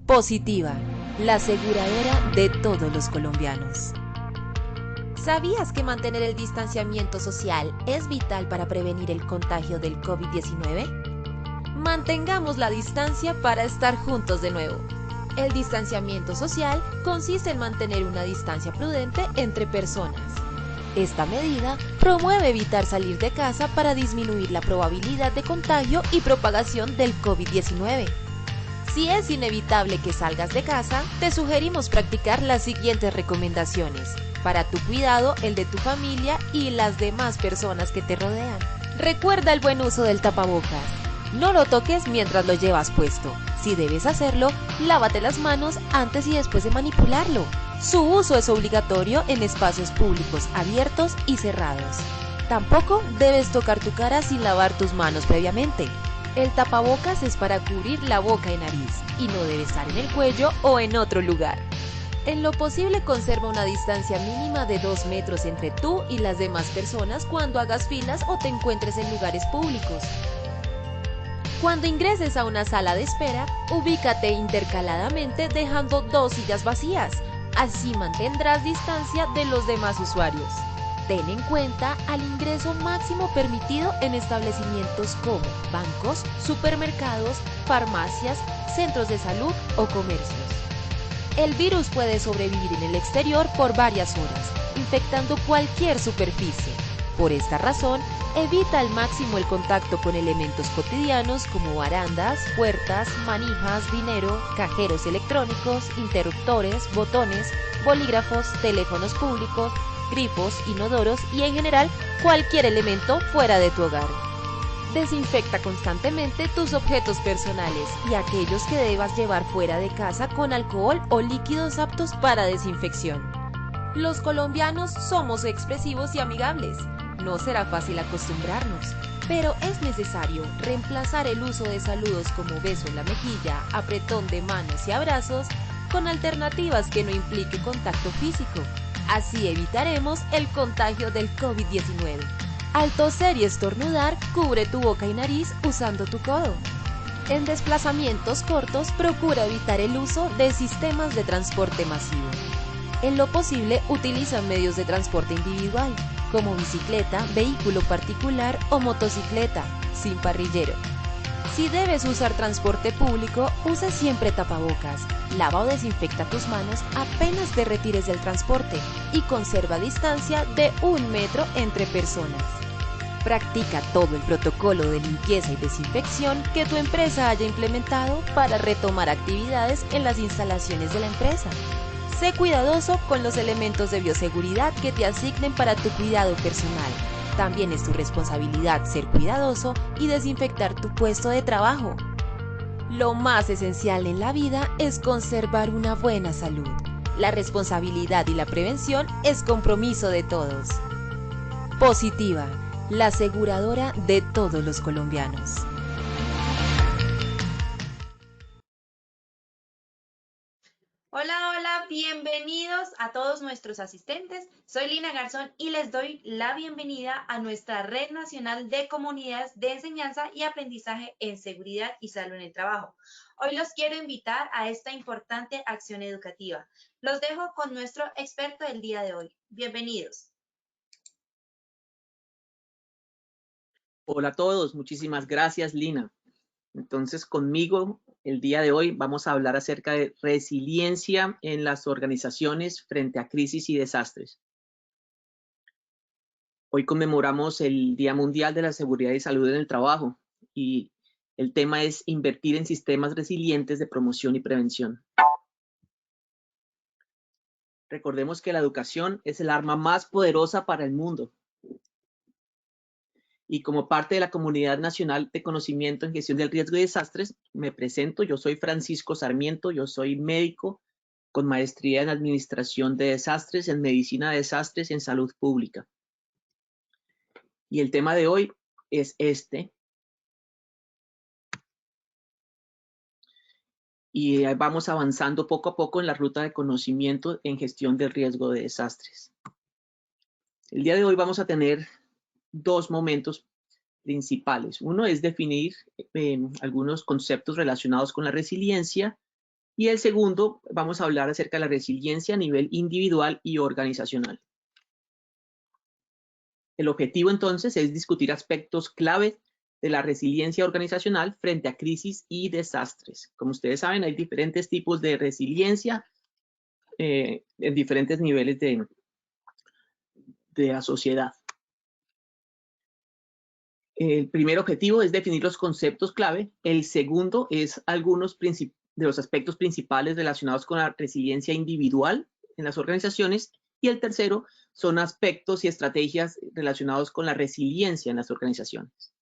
Positiva, la aseguradora de todos los colombianos. ¿Sabías que mantener el distanciamiento social es vital para prevenir el contagio del COVID-19? Mantengamos la distancia para estar juntos de nuevo. El distanciamiento social consiste en mantener una distancia prudente entre personas. Esta medida promueve evitar salir de casa para disminuir la probabilidad de contagio y propagación del COVID-19. Si es inevitable que salgas de casa, te sugerimos practicar las siguientes recomendaciones para tu cuidado, el de tu familia y las demás personas que te rodean. Recuerda el buen uso del tapabocas. No lo toques mientras lo llevas puesto. Si debes hacerlo, lávate las manos antes y después de manipularlo. Su uso es obligatorio en espacios públicos abiertos y cerrados. Tampoco debes tocar tu cara sin lavar tus manos previamente. El tapabocas es para cubrir la boca y nariz y no debe estar en el cuello o en otro lugar. En lo posible conserva una distancia mínima de 2 metros entre tú y las demás personas cuando hagas filas o te encuentres en lugares públicos. Cuando ingreses a una sala de espera, ubícate intercaladamente dejando 2 sillas vacías. Así mantendrás distancia de los demás usuarios. Ten en cuenta al ingreso máximo permitido en establecimientos como bancos, supermercados, farmacias, centros de salud o comercios. El virus puede sobrevivir en el exterior por varias horas, infectando cualquier superficie. Por esta razón, evita al máximo el contacto con elementos cotidianos como barandas, puertas, manijas, dinero, cajeros electrónicos, interruptores, botones, bolígrafos, teléfonos públicos, grifos, inodoros y en general cualquier elemento fuera de tu hogar. Desinfecta constantemente tus objetos personales y aquellos que debas llevar fuera de casa con alcohol o líquidos aptos para desinfección. Los colombianos somos expresivos y amigables. No será fácil acostumbrarnos, pero es necesario reemplazar el uso de saludos como beso en la mejilla, apretón de manos y abrazos con alternativas que no implique contacto físico. Así evitaremos el contagio del COVID-19. Al toser y estornudar, cubre tu boca y nariz usando tu codo. En desplazamientos cortos, procura evitar el uso de sistemas de transporte masivo. En lo posible, utiliza medios de transporte individual, como bicicleta, vehículo particular o motocicleta, sin parrillero. Si debes usar transporte público, usa siempre tapabocas, lava o desinfecta tus manos apenas te retires del transporte y conserva distancia de 1 metro entre personas. Practica todo el protocolo de limpieza y desinfección que tu empresa haya implementado para retomar actividades en las instalaciones de la empresa. Sé cuidadoso con los elementos de bioseguridad que te asignen para tu cuidado personal. También es tu responsabilidad ser cuidadoso y desinfectar tu puesto de trabajo. Lo más esencial en la vida es conservar una buena salud. La responsabilidad y la prevención es compromiso de todos. Positiva, la aseguradora de todos los colombianos. Hola, hola, bienvenidos a todos nuestros asistentes. Soy Lina Garzón y les doy la bienvenida a nuestra Red Nacional de Comunidades de Enseñanza y Aprendizaje en Seguridad y Salud en el Trabajo. Hoy los quiero invitar a esta importante acción educativa. Los dejo con nuestro experto del día de hoy. Bienvenidos. Hola a todos, muchísimas gracias, Lina. Entonces, conmigo el día de hoy vamos a hablar acerca de resiliencia en las organizaciones frente a crisis y desastres. Hoy conmemoramos el Día Mundial de la Seguridad y Salud en el Trabajo y el tema es invertir en sistemas resilientes de promoción y prevención. Recordemos que la educación es el arma más poderosa para el mundo. Y como parte de la Comunidad Nacional de Conocimiento en Gestión del Riesgo y Desastres, me presento. Yo soy Francisco Sarmiento, yo soy médico con maestría en Administración de Desastres, en Medicina de Desastres y en Salud Pública. Y el tema de hoy es este. Y vamos avanzando poco a poco en la ruta de conocimiento en gestión del riesgo de desastres. El día de hoy vamos a tener 2 momentos principales. Uno es definir algunos conceptos relacionados con la resiliencia Y el segundo, vamos a hablar acerca de la resiliencia a nivel individual y organizacional. El objetivo entonces es discutir aspectos clave de la resiliencia organizacional frente a crisis y desastres. Como ustedes saben, hay diferentes tipos de resiliencia en diferentes niveles de la sociedad. El primer objetivo es definir los conceptos clave. El segundo es algunos de los aspectos principales relacionados con la resiliencia individual en las organizaciones. Y el tercero son aspectos y estrategias relacionados con la resiliencia en las organizaciones.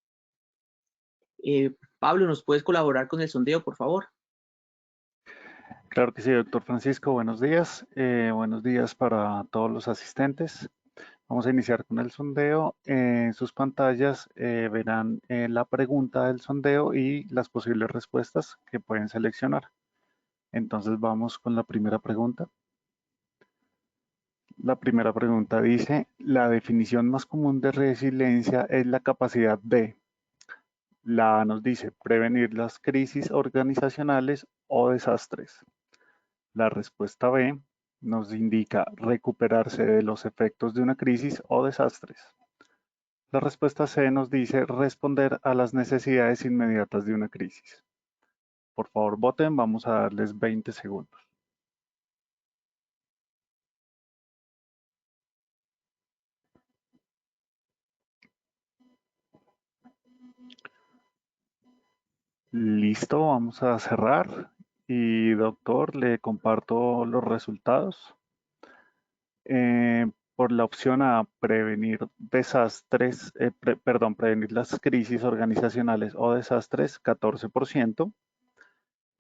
Pablo, ¿nos puedes colaborar con el sondeo, por favor? Claro que sí, doctor Francisco. Buenos días. Buenos días para todos los asistentes. Vamos a iniciar con el sondeo. En sus pantallas verán la pregunta del sondeo y las posibles respuestas que pueden seleccionar. Entonces vamos con la primera pregunta. La primera pregunta dice, la definición más común de resiliencia es la capacidad de. La A nos dice prevenir las crisis organizacionales o desastres. La respuesta B nos indica recuperarse de los efectos de una crisis o desastres. La respuesta C nos dice responder a las necesidades inmediatas de una crisis. Por favor, voten. Vamos a darles 20 segundos. Listo, vamos a cerrar. Y doctor, le comparto los resultados. Por la opción A, prevenir desastres, prevenir las crisis organizacionales o desastres, 14%.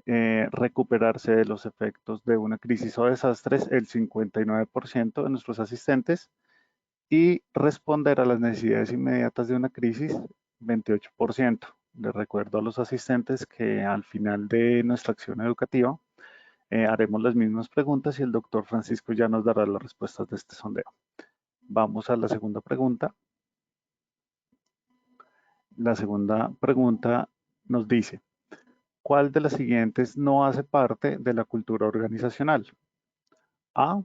Recuperarse de los efectos de una crisis o desastres, el 59% de nuestros asistentes. Y responder a las necesidades inmediatas de una crisis, 28%. Les recuerdo a los asistentes que al final de nuestra acción educativa haremos las mismas preguntas y el doctor Francisco ya nos dará las respuestas de este sondeo. Vamos a la segunda pregunta. La segunda pregunta nos dice, ¿cuál de las siguientes no hace parte de la cultura organizacional? A,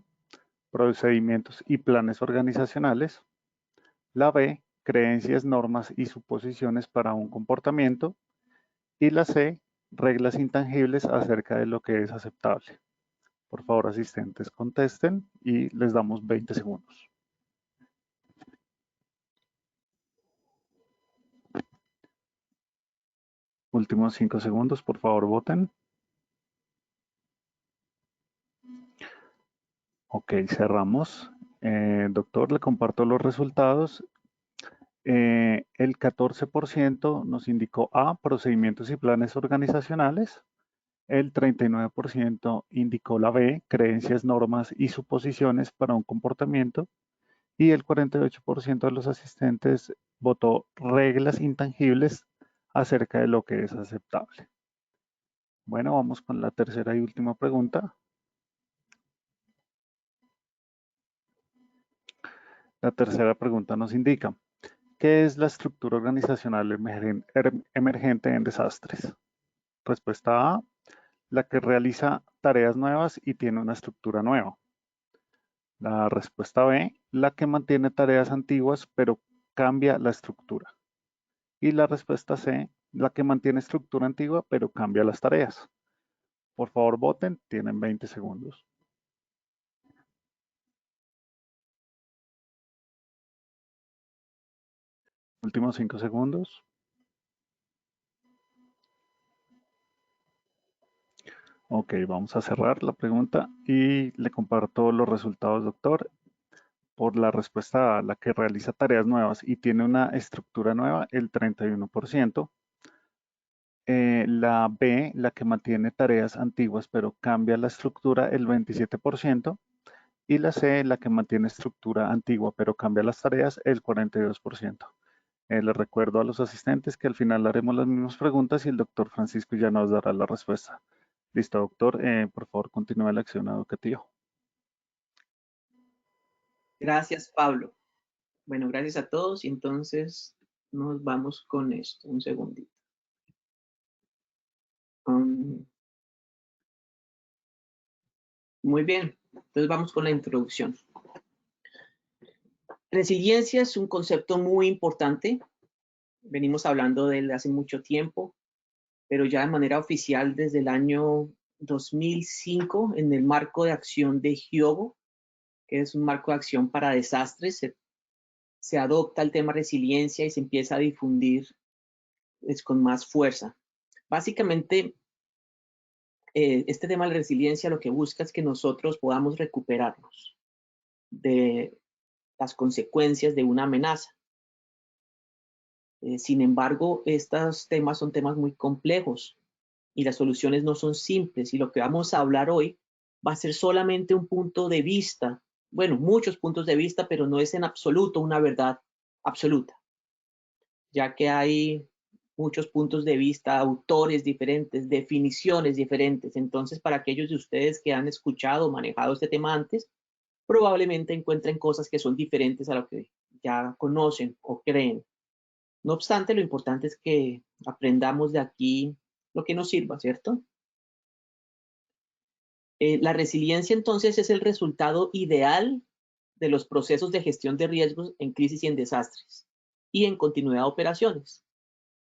procedimientos y planes organizacionales. La B, creencias, normas y suposiciones para un comportamiento. Y la C, reglas intangibles acerca de lo que es aceptable. Por favor, asistentes, contesten y les damos 20 segundos. Últimos 5 segundos, por favor, voten. Ok, cerramos. Doctor, le comparto los resultados. El 14% nos indicó A, procedimientos y planes organizacionales. El 39% indicó la B, creencias, normas y suposiciones para un comportamiento. Y el 48% de los asistentes votó reglas intangibles acerca de lo que es aceptable. Bueno, vamos con la tercera y última pregunta. La tercera pregunta nos indica, ¿qué es la estructura organizacional emergente en desastres? Respuesta A, la que realiza tareas nuevas y tiene una estructura nueva. La respuesta B, la que mantiene tareas antiguas pero cambia la estructura. Y la respuesta C, la que mantiene estructura antigua pero cambia las tareas. Por favor, voten, tienen 20 segundos. Últimos 5 segundos. Ok, vamos a cerrar la pregunta y le comparto los resultados, doctor. Por la respuesta A, la que realiza tareas nuevas y tiene una estructura nueva, el 31%. La B, la que mantiene tareas antiguas pero cambia la estructura, el 27%. Y la C, la que mantiene estructura antigua pero cambia las tareas, el 42%. Les recuerdo a los asistentes que al final haremos las mismas preguntas y el doctor Francisco ya nos dará la respuesta. Listo, doctor. Por favor, continúe la acción educativa. Gracias, Pablo. Bueno, gracias a todos y entonces nos vamos con esto. Un segundito. Muy bien, entonces vamos con la introducción. Resiliencia es un concepto muy importante. Venimos hablando de él hace mucho tiempo, pero ya de manera oficial desde el año 2005 en el marco de acción de Hyogo, que es un marco de acción para desastres, se adopta el tema resiliencia y se empieza a difundir con más fuerza. Básicamente, este tema de resiliencia lo que busca es que nosotros podamos recuperarnos de las consecuencias de una amenaza. Sin embargo, estos temas son temas muy complejos y las soluciones no son simples, y lo que vamos a hablar hoy va a ser solamente un punto de vista, bueno, muchos puntos de vista, pero no es en absoluto una verdad absoluta, ya que hay muchos puntos de vista, autores diferentes, definiciones diferentes. Entonces, para aquellos de ustedes que han escuchado o manejado este tema antes, probablemente encuentren cosas que son diferentes a lo que ya conocen o creen. No obstante, lo importante es que aprendamos de aquí lo que nos sirva, ¿cierto? La resiliencia entonces es el resultado ideal de los procesos de gestión de riesgos en crisis y en desastres y en continuidad de operaciones.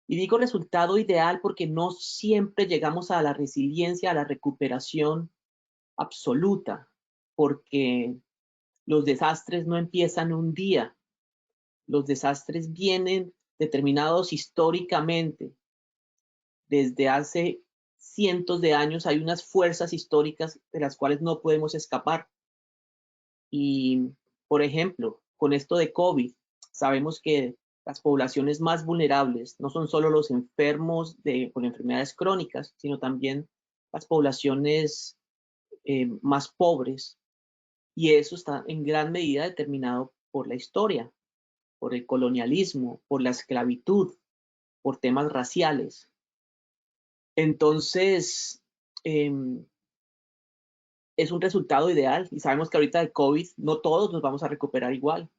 Y digo resultado ideal porque no siempre llegamos a la resiliencia, a la recuperación absoluta, porque los desastres no empiezan un día. Los desastres vienen determinados históricamente. Desde hace cientos de años hay unas fuerzas históricas de las cuales no podemos escapar. Y, por ejemplo, con esto de COVID, sabemos que las poblaciones más vulnerables no son solo los enfermos con enfermedades crónicas, sino también las poblaciones más pobres. Y eso está en gran medida determinado por la historia, por el colonialismo, por la esclavitud, por temas raciales. Entonces, es un resultado ideal, y sabemos que ahorita de COVID no todos nos vamos a recuperar igual.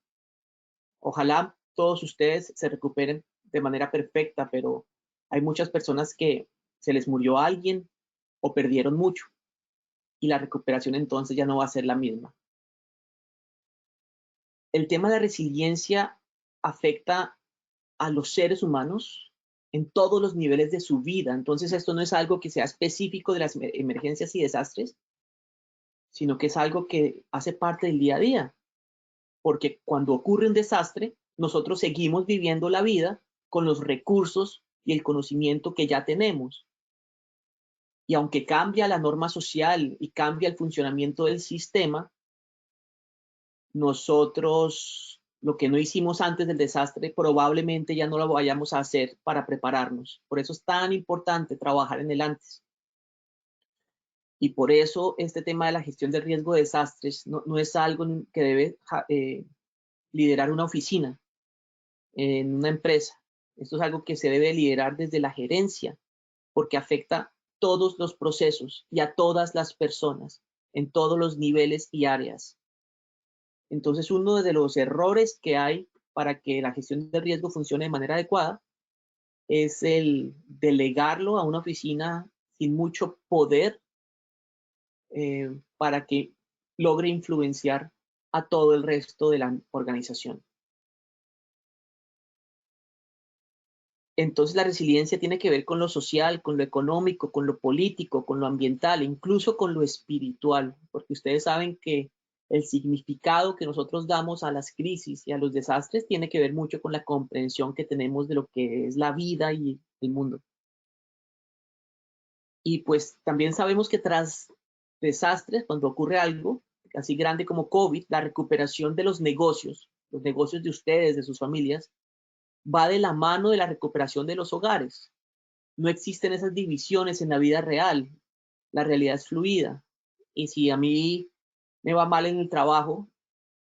Ojalá todos ustedes se recuperen de manera perfecta, pero hay muchas personas que se les murió alguien o perdieron mucho, y la recuperación entonces ya no va a ser la misma. El tema de la resiliencia afecta a los seres humanos en todos los niveles de su vida. Entonces, esto no es algo que sea específico de las emergencias y desastres, sino que es algo que hace parte del día a día. Porque cuando ocurre un desastre, nosotros seguimos viviendo la vida con los recursos y el conocimiento que ya tenemos. Y aunque cambia la norma social y cambia el funcionamiento del sistema, nosotros lo que no hicimos antes del desastre probablemente ya no lo vayamos a hacer para prepararnos. Por eso es tan importante trabajar en el antes. Y por eso este tema de la gestión del riesgo de desastres no es algo que debe liderar una oficina en una empresa. Esto es algo que se debe liderar desde la gerencia, porque afecta todos los procesos y a todas las personas en todos los niveles y áreas. Entonces, uno de los errores que hay para que la gestión de riesgo funcione de manera adecuada es el delegarlo a una oficina sin mucho poder para que logre influenciar a todo el resto de la organización. Entonces la resiliencia tiene que ver con lo social, con lo económico, con lo político, con lo ambiental, incluso con lo espiritual, porque ustedes saben que el significado que nosotros damos a las crisis y a los desastres tiene que ver mucho con la comprensión que tenemos de lo que es la vida y el mundo. Y pues también sabemos que tras desastres, cuando ocurre algo así grande como COVID, la recuperación de los negocios de ustedes, de sus familias, va de la mano de la recuperación de los hogares. No existen esas divisiones en la vida real. La realidad es fluida. Y si a mí me va mal en el trabajo,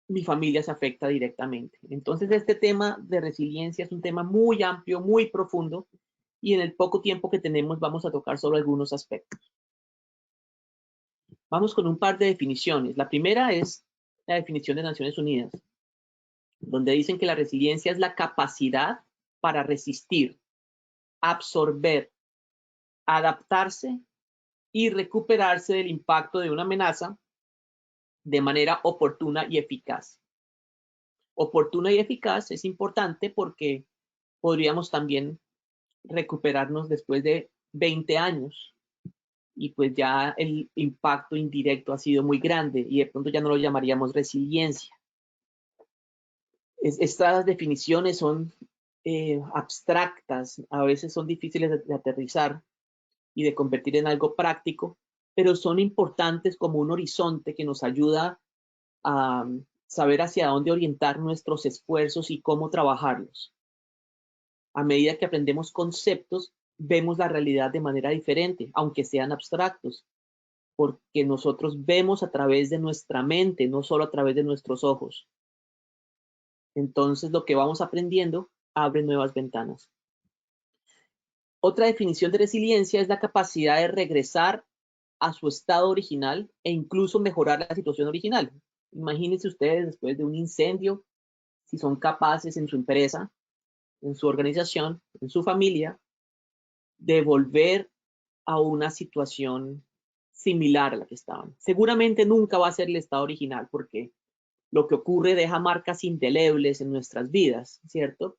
mi familia se afecta directamente. Entonces, este tema de resiliencia es un tema muy amplio, muy profundo, y en el poco tiempo que tenemos vamos a tocar solo algunos aspectos. Vamos con un par de definiciones. La primera es la definición de Naciones Unidas, donde dicen que la resiliencia es la capacidad para resistir, absorber, adaptarse y recuperarse del impacto de una amenaza de manera oportuna y eficaz. Oportuna y eficaz es importante porque podríamos también recuperarnos después de 20 años y pues ya el impacto indirecto ha sido muy grande y de pronto ya no lo llamaríamos resiliencia. Estas definiciones son abstractas, a veces son difíciles de aterrizar y de convertir en algo práctico, pero son importantes como un horizonte que nos ayuda a saber hacia dónde orientar nuestros esfuerzos y cómo trabajarlos. A medida que aprendemos conceptos, vemos la realidad de manera diferente, aunque sean abstractos, porque nosotros vemos a través de nuestra mente, no solo a través de nuestros ojos. Entonces, lo que vamos aprendiendo abre nuevas ventanas. Otra definición de resiliencia es la capacidad de regresar a su estado original e incluso mejorar la situación original. Imagínense ustedes después de un incendio, si son capaces en su empresa, en su organización, en su familia, de volver a una situación similar a la que estaban. Seguramente nunca va a ser el estado original porque lo que ocurre deja marcas indelebles en nuestras vidas, ¿cierto?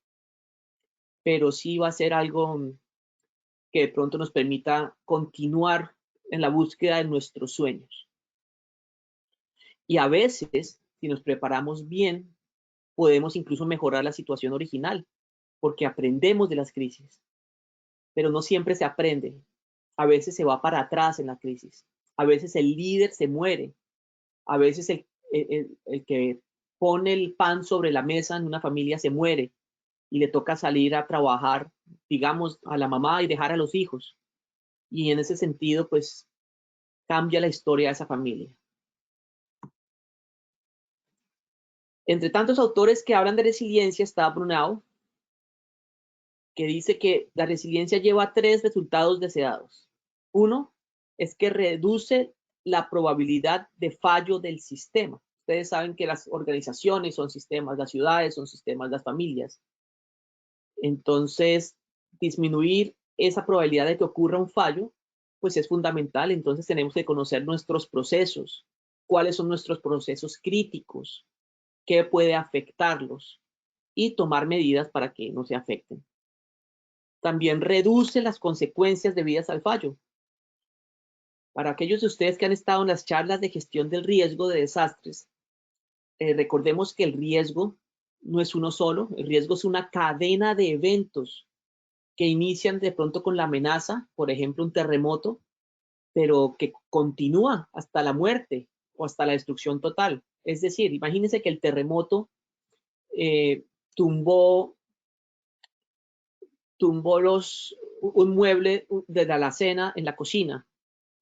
Pero sí va a ser algo que de pronto nos permita continuar en la búsqueda de nuestros sueños. Y a veces, si nos preparamos bien, podemos incluso mejorar la situación original, porque aprendemos de las crisis. Pero no siempre se aprende. A veces se va para atrás en la crisis. A veces el líder se muere. A veces el que pone el pan sobre la mesa en una familia se muere y le toca salir a trabajar, digamos, a la mamá y dejar a los hijos. Y en ese sentido, pues, cambia la historia de esa familia. Entre tantos autores que hablan de resiliencia está Brunau, que dice que la resiliencia lleva 3 resultados deseados. Uno es que reduce la probabilidad de fallo del sistema. Ustedes saben que las organizaciones son sistemas, las ciudades son sistemas, las familias. Entonces, disminuir esa probabilidad de que ocurra un fallo, pues es fundamental. Entonces tenemos que conocer nuestros procesos, cuáles son nuestros procesos críticos, qué puede afectarlos y tomar medidas para que no se afecten. También reduce las consecuencias debidas al fallo. Para aquellos de ustedes que han estado en las charlas de gestión del riesgo de desastres, recordemos que el riesgo no es uno solo, el riesgo es una cadena de eventos que inician de pronto con la amenaza, por ejemplo, un terremoto, pero que continúa hasta la muerte o hasta la destrucción total. Es decir, imagínense que el terremoto tumbó un mueble de la alacena en la cocina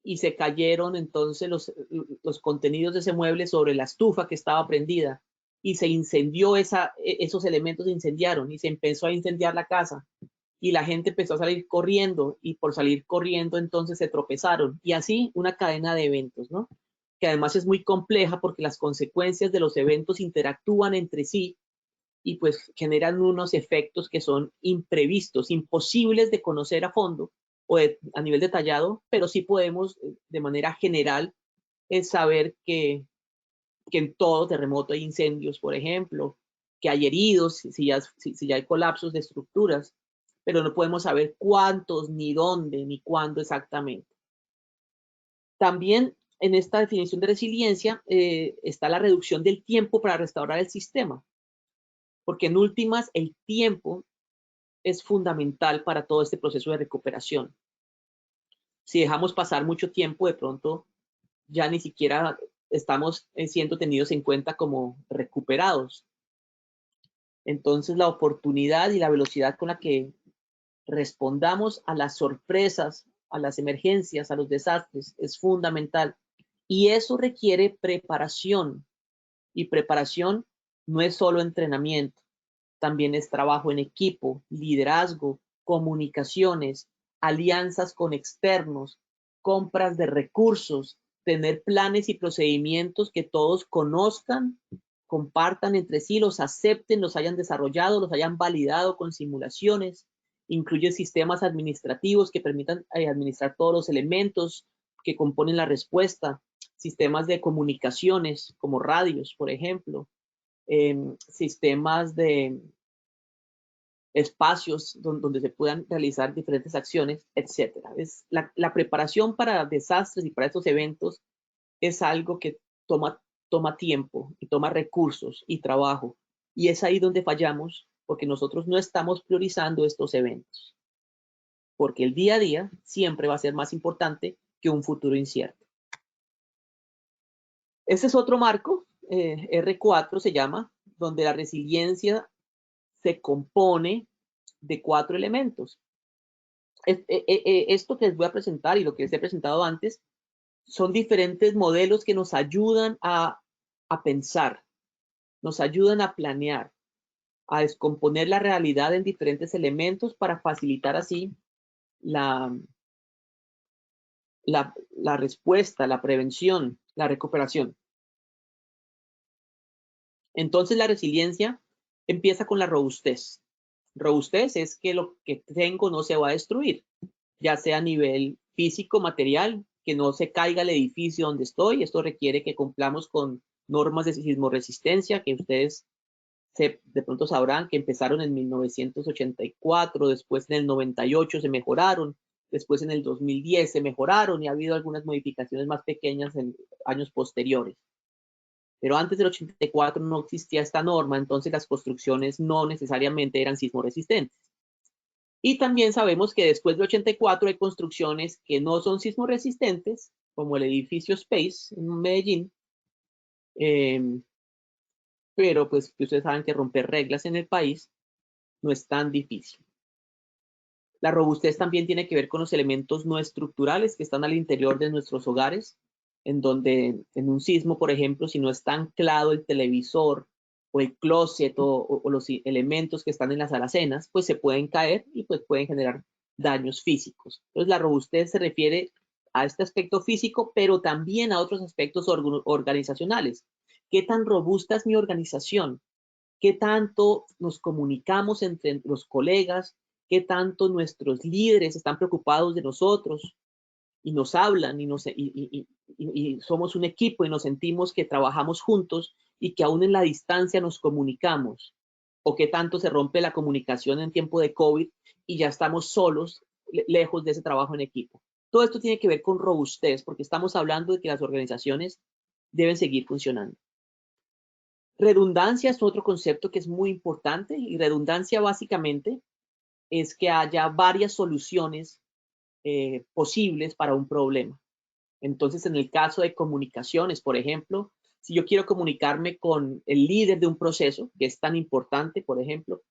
y se cayeron entonces los contenidos de ese mueble sobre la estufa que estaba prendida y se incendió esos elementos se incendiaron y se empezó a incendiar la casa y la gente empezó a salir corriendo y por salir corriendo entonces se tropezaron y así una cadena de eventos, ¿no? Que además es muy compleja porque las consecuencias de los eventos interactúan entre sí y pues generan unos efectos que son imprevistos, imposibles de conocer a fondo o a nivel detallado, pero sí podemos de manera general saber que en todo terremoto hay incendios, por ejemplo, que hay heridos, si ya hay colapsos de estructuras, pero no podemos saber cuántos, ni dónde, ni cuándo exactamente. También en esta definición de resiliencia está la reducción del tiempo para restaurar el sistema, porque en últimas el tiempo es fundamental para todo este proceso de recuperación. Si dejamos pasar mucho tiempo, de pronto ya ni siquiera estamos siendo tenidos en cuenta como recuperados. Entonces la oportunidad y la velocidad con la que respondamos a las sorpresas, a las emergencias, a los desastres es fundamental. Y eso requiere preparación. Y preparación no es solo entrenamiento, también es trabajo en equipo, liderazgo, comunicaciones, alianzas con externos, compras de recursos, tener planes y procedimientos que todos conozcan, compartan entre sí, los acepten, los hayan desarrollado, los hayan validado con simulaciones. Incluye sistemas administrativos que permitan administrar todos los elementos, que componen la respuesta, sistemas de comunicaciones como radios, por ejemplo, sistemas de espacios donde se puedan realizar diferentes acciones, etcétera. La preparación para desastres y para estos eventos es algo que toma tiempo y toma recursos y trabajo. Y es ahí donde fallamos, porque nosotros no estamos priorizando estos eventos. Porque el día a día siempre va a ser más importante que un futuro incierto. Este es otro marco, R4 se llama, donde la resiliencia se compone de 4 elementos. Esto que les voy a presentar y lo que les he presentado antes son diferentes modelos que nos ayudan a pensar, nos ayudan a planear, a descomponer la realidad en diferentes elementos para facilitar así la respuesta, la prevención, la recuperación. Entonces la resiliencia empieza con la robustez. Robustez es que lo que tengo no se va a destruir, ya sea a nivel físico, material, que no se caiga el edificio donde estoy. Esto requiere que cumplamos con normas de sismoresistencia que ustedes de pronto sabrán que empezaron en 1984, después en el 98 se mejoraron, después en el 2010 se mejoraron y ha habido algunas modificaciones más pequeñas en años posteriores. Pero antes del 84 no existía esta norma, entonces las construcciones no necesariamente eran sismoresistentes. Y también sabemos que después del 84 hay construcciones que no son sismoresistentes, como el edificio Space en Medellín, pero pues ustedes saben que romper reglas en el país no es tan difícil. La robustez también tiene que ver con los elementos no estructurales que están al interior de nuestros hogares, en donde en un sismo, por ejemplo, si no está anclado el televisor o el closet o los elementos que están en las alacenas, pues se pueden caer y pues pueden generar daños físicos. Entonces la robustez se refiere a este aspecto físico, pero también a otros aspectos organizacionales. ¿Qué tan robusta es mi organización? ¿Qué tanto nos comunicamos entre los colegas? ¿Qué tanto nuestros líderes están preocupados de nosotros y nos hablan y somos un equipo y nos sentimos que trabajamos juntos y que aún en la distancia nos comunicamos? ¿O qué tanto se rompe la comunicación en tiempo de COVID y ya estamos solos, lejos de ese trabajo en equipo? Todo esto tiene que ver con robustez, porque estamos hablando de que las organizaciones deben seguir funcionando. Redundancia es otro concepto que es muy importante, y redundancia básicamente es que haya varias soluciones posibles para un problema. Entonces, en el caso de comunicaciones, por ejemplo, si yo quiero comunicarme con el líder de un proceso, que es tan importante, por ejemplo,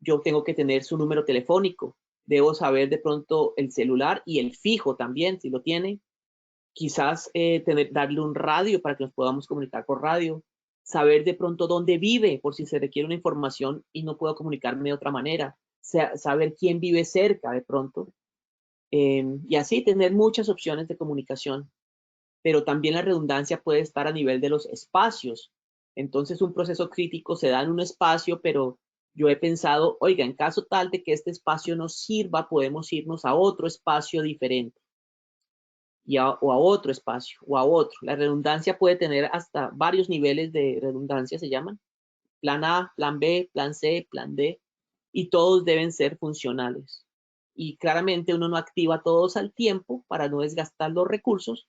yo tengo que tener su número telefónico, debo saber de pronto el celular y el fijo también, si lo tiene, quizás darle un radio para que nos podamos comunicar por radio, saber de pronto dónde vive, por si se requiere una información y no puedo comunicarme de otra manera, saber quién vive cerca de pronto, y así tener muchas opciones de comunicación. Pero también la redundancia puede estar a nivel de los espacios. Entonces un proceso crítico se da en un espacio, pero yo he pensado, oiga, en caso tal de que este espacio no sirva, podemos irnos a otro espacio diferente. O a otro espacio, o a otro. La redundancia puede tener hasta varios niveles de redundancia, se llaman. Plan A, plan B, plan C, plan D, y todos deben ser funcionales. Y claramente uno no activa todos al tiempo para no desgastar los recursos,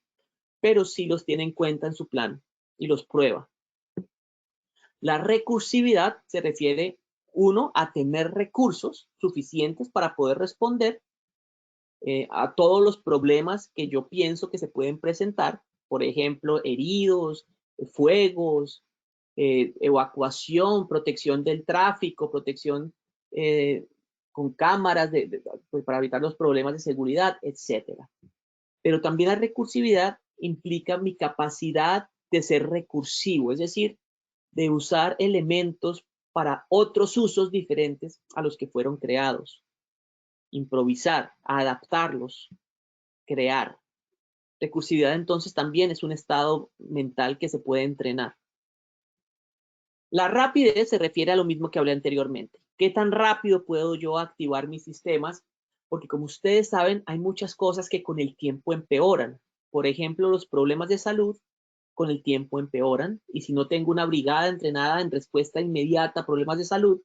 pero sí los tiene en cuenta en su plan y los prueba. La recursividad se refiere, uno, a tener recursos suficientes para poder responder a todos los problemas que yo pienso que se pueden presentar, por ejemplo, heridos, fuegos, evacuación, protección del tráfico, protección con cámaras pues para evitar los problemas de seguridad, etcétera. Pero también la recursividad implica mi capacidad de ser recursivo, es decir, de usar elementos para otros usos diferentes a los que fueron creados. Improvisar, adaptarlos, crear. Recursividad entonces también es un estado mental que se puede entrenar. La rapidez se refiere a lo mismo que hablé anteriormente. ¿Qué tan rápido puedo yo activar mis sistemas? Porque como ustedes saben, hay muchas cosas que con el tiempo empeoran. Por ejemplo, los problemas de salud con el tiempo empeoran, y si no tengo una brigada entrenada en respuesta inmediata a problemas de salud,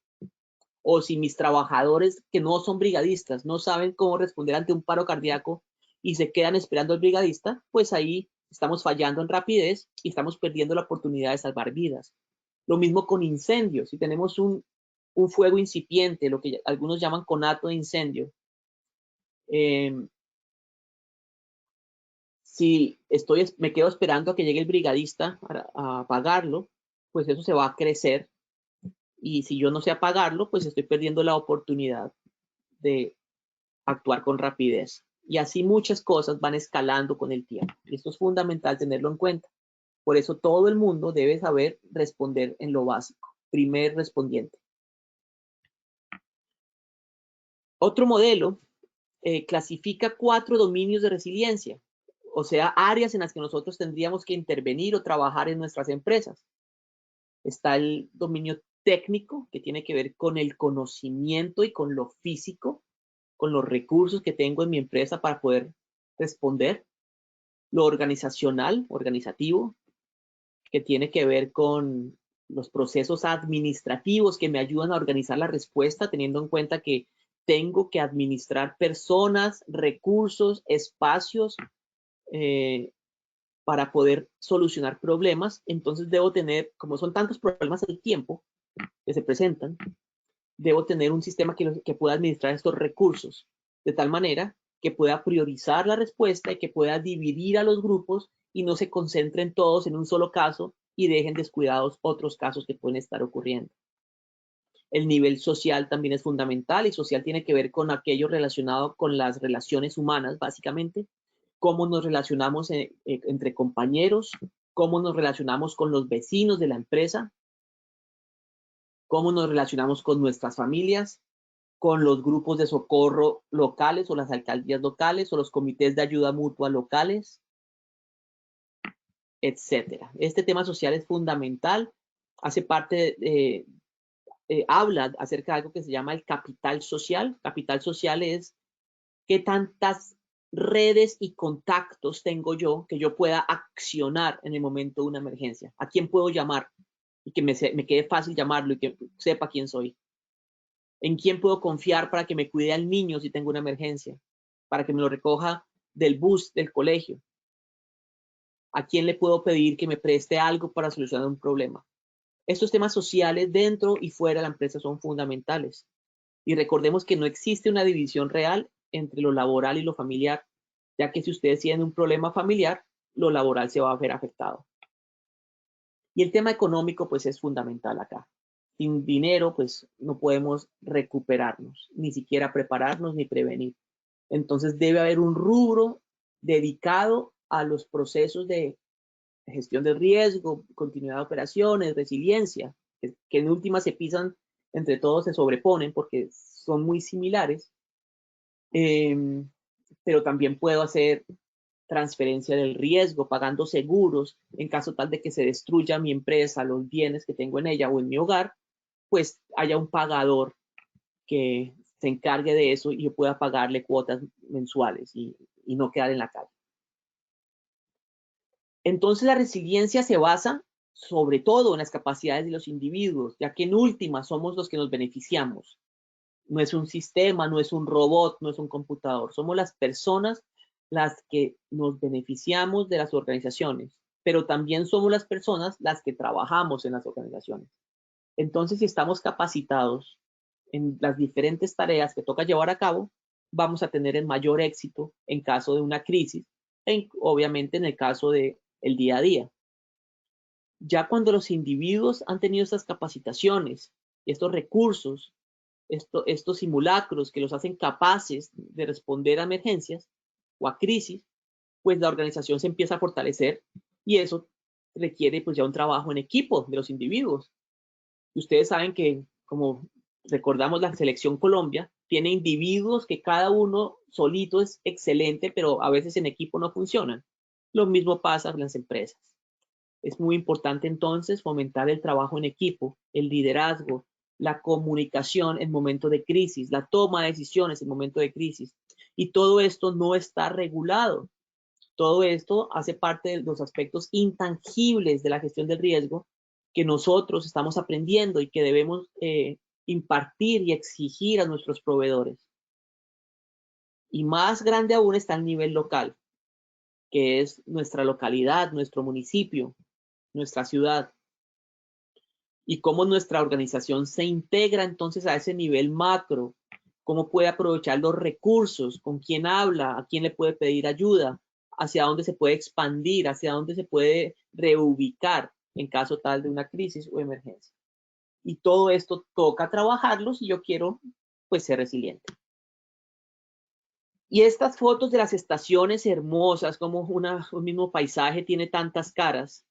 o si mis trabajadores que no son brigadistas no saben cómo responder ante un paro cardíaco y se quedan esperando al brigadista, pues ahí estamos fallando en rapidez y estamos perdiendo la oportunidad de salvar vidas. Lo mismo con incendios. Si tenemos un fuego incipiente, lo que algunos llaman conato de incendio, si me quedo esperando a que llegue el brigadista a apagarlo, pues eso se va a crecer, y si yo no sé apagarlo, pues estoy perdiendo la oportunidad de actuar con rapidez. Y así muchas cosas van escalando con el tiempo. Y esto es fundamental tenerlo en cuenta. Por eso todo el mundo debe saber responder en lo básico. Primer respondiente. Otro modelo clasifica 4 dominios de resiliencia, o sea, áreas en las que nosotros tendríamos que intervenir o trabajar en nuestras empresas. Está el dominio técnico, que tiene que ver con el conocimiento y con lo físico, con los recursos que tengo en mi empresa para poder responder. Lo organizacional, organizativo, que tiene que ver con los procesos administrativos que me ayudan a organizar la respuesta, teniendo en cuenta que tengo que administrar personas, recursos, espacios para poder solucionar problemas. Entonces debo tener, como son tantos problemas al tiempo que se presentan, debo tener un sistema que pueda administrar estos recursos de tal manera que pueda priorizar la respuesta y que pueda dividir a los grupos y no se concentren todos en un solo caso y dejen descuidados otros casos que pueden estar ocurriendo. El nivel social también es fundamental, y social tiene que ver con aquello relacionado con las relaciones humanas, básicamente. Cómo nos relacionamos entre compañeros, cómo nos relacionamos con los vecinos de la empresa, cómo nos relacionamos con nuestras familias, con los grupos de socorro locales o las alcaldías locales o los comités de ayuda mutua locales, etcétera. Este tema social es fundamental, hace parte, habla acerca de algo que se llama el capital social. Capital social es qué tantas redes y contactos tengo yo que yo pueda accionar en el momento de una emergencia. ¿A quién puedo llamar? Y que me quede fácil llamarlo y que sepa quién soy. ¿En quién puedo confiar para que me cuide al niño si tengo una emergencia? Para que me lo recoja del bus del colegio. ¿A quién le puedo pedir que me preste algo para solucionar un problema? Estos temas sociales dentro y fuera de la empresa son fundamentales. Y recordemos que no existe una división real entre lo laboral y lo familiar, ya que si ustedes tienen un problema familiar, lo laboral se va a ver afectado. Y el tema económico, pues, es fundamental acá. Sin dinero, pues, no podemos recuperarnos, ni siquiera prepararnos ni prevenir. Entonces, debe haber un rubro dedicado a los procesos de gestión de riesgo, continuidad de operaciones, resiliencia, que en última se pisan entre todos, se sobreponen porque son muy similares, pero también puedo hacer transferencia del riesgo, pagando seguros en caso tal de que se destruya mi empresa, los bienes que tengo en ella o en mi hogar, pues haya un pagador que se encargue de eso y yo pueda pagarle cuotas mensuales y no quedar en la calle. Entonces la resiliencia se basa sobre todo en las capacidades de los individuos, ya que en última somos los que nos beneficiamos. No es un sistema, no es un robot, no es un computador. Somos las personas las que nos beneficiamos de las organizaciones, pero también somos las personas las que trabajamos en las organizaciones. Entonces, si estamos capacitados en las diferentes tareas que toca llevar a cabo, vamos a tener el mayor éxito en caso de una crisis, obviamente en el caso del día a día. Ya cuando los individuos han tenido estas capacitaciones, estos recursos, estos simulacros que los hacen capaces de responder a emergencias o a crisis, pues la organización se empieza a fortalecer, y eso requiere pues ya un trabajo en equipo de los individuos. Y ustedes saben que, como recordamos, la selección Colombia tiene individuos que cada uno solito es excelente, pero a veces en equipo no funcionan. Lo mismo pasa en las empresas. Es muy importante entonces fomentar el trabajo en equipo, el liderazgo, la comunicación en momento de crisis, la toma de decisiones en momento de crisis. Y todo esto no está regulado. Todo esto hace parte de los aspectos intangibles de la gestión del riesgo que nosotros estamos aprendiendo y que debemos impartir y exigir a nuestros proveedores. Y más grande aún está el nivel local, que es nuestra localidad, nuestro municipio, nuestra ciudad. Y cómo nuestra organización se integra entonces a ese nivel macro, cómo puede aprovechar los recursos, con quién habla, a quién le puede pedir ayuda, hacia dónde se puede expandir, hacia dónde se puede reubicar en caso tal de una crisis o emergencia. Y todo esto toca trabajarlo si yo quiero, pues, ser resiliente. Y estas fotos de las estaciones hermosas, como un mismo paisaje tiene tantas caras,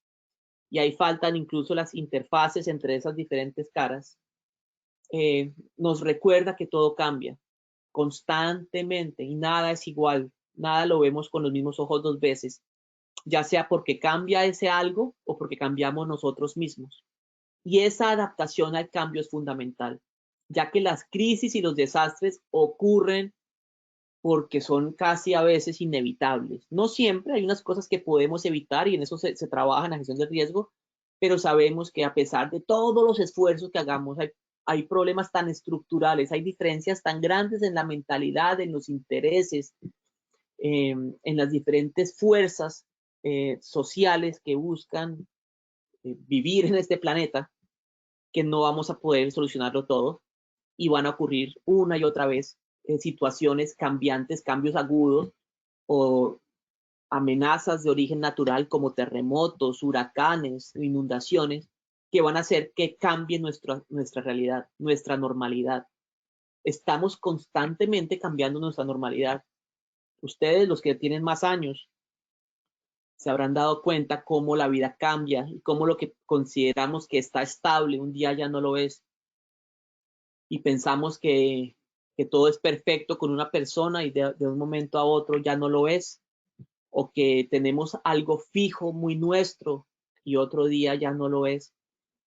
y ahí faltan incluso las interfaces entre esas diferentes caras, nos recuerda que todo cambia constantemente y nada es igual, nada lo vemos con los mismos ojos dos veces, ya sea porque cambia ese algo o porque cambiamos nosotros mismos. Y esa adaptación al cambio es fundamental, ya que las crisis y los desastres ocurren porque son casi a veces inevitables. No siempre, hay unas cosas que podemos evitar y en eso se trabaja en la gestión del riesgo, pero sabemos que a pesar de todos los esfuerzos que hagamos, hay problemas tan estructurales, hay diferencias tan grandes en la mentalidad, en los intereses, en las diferentes fuerzas sociales que buscan vivir en este planeta, que no vamos a poder solucionarlo todo y van a ocurrir una y otra vez situaciones cambiantes, cambios agudos o amenazas de origen natural como terremotos, huracanes, inundaciones, que van a hacer que cambie nuestra realidad, nuestra normalidad. Estamos constantemente cambiando nuestra normalidad. Ustedes, los que tienen más años, se habrán dado cuenta cómo la vida cambia y cómo lo que consideramos que está estable un día ya no lo es. Y pensamos que todo es perfecto con una persona y de un momento a otro ya no lo es. O que tenemos algo fijo, muy nuestro, y otro día ya no lo es.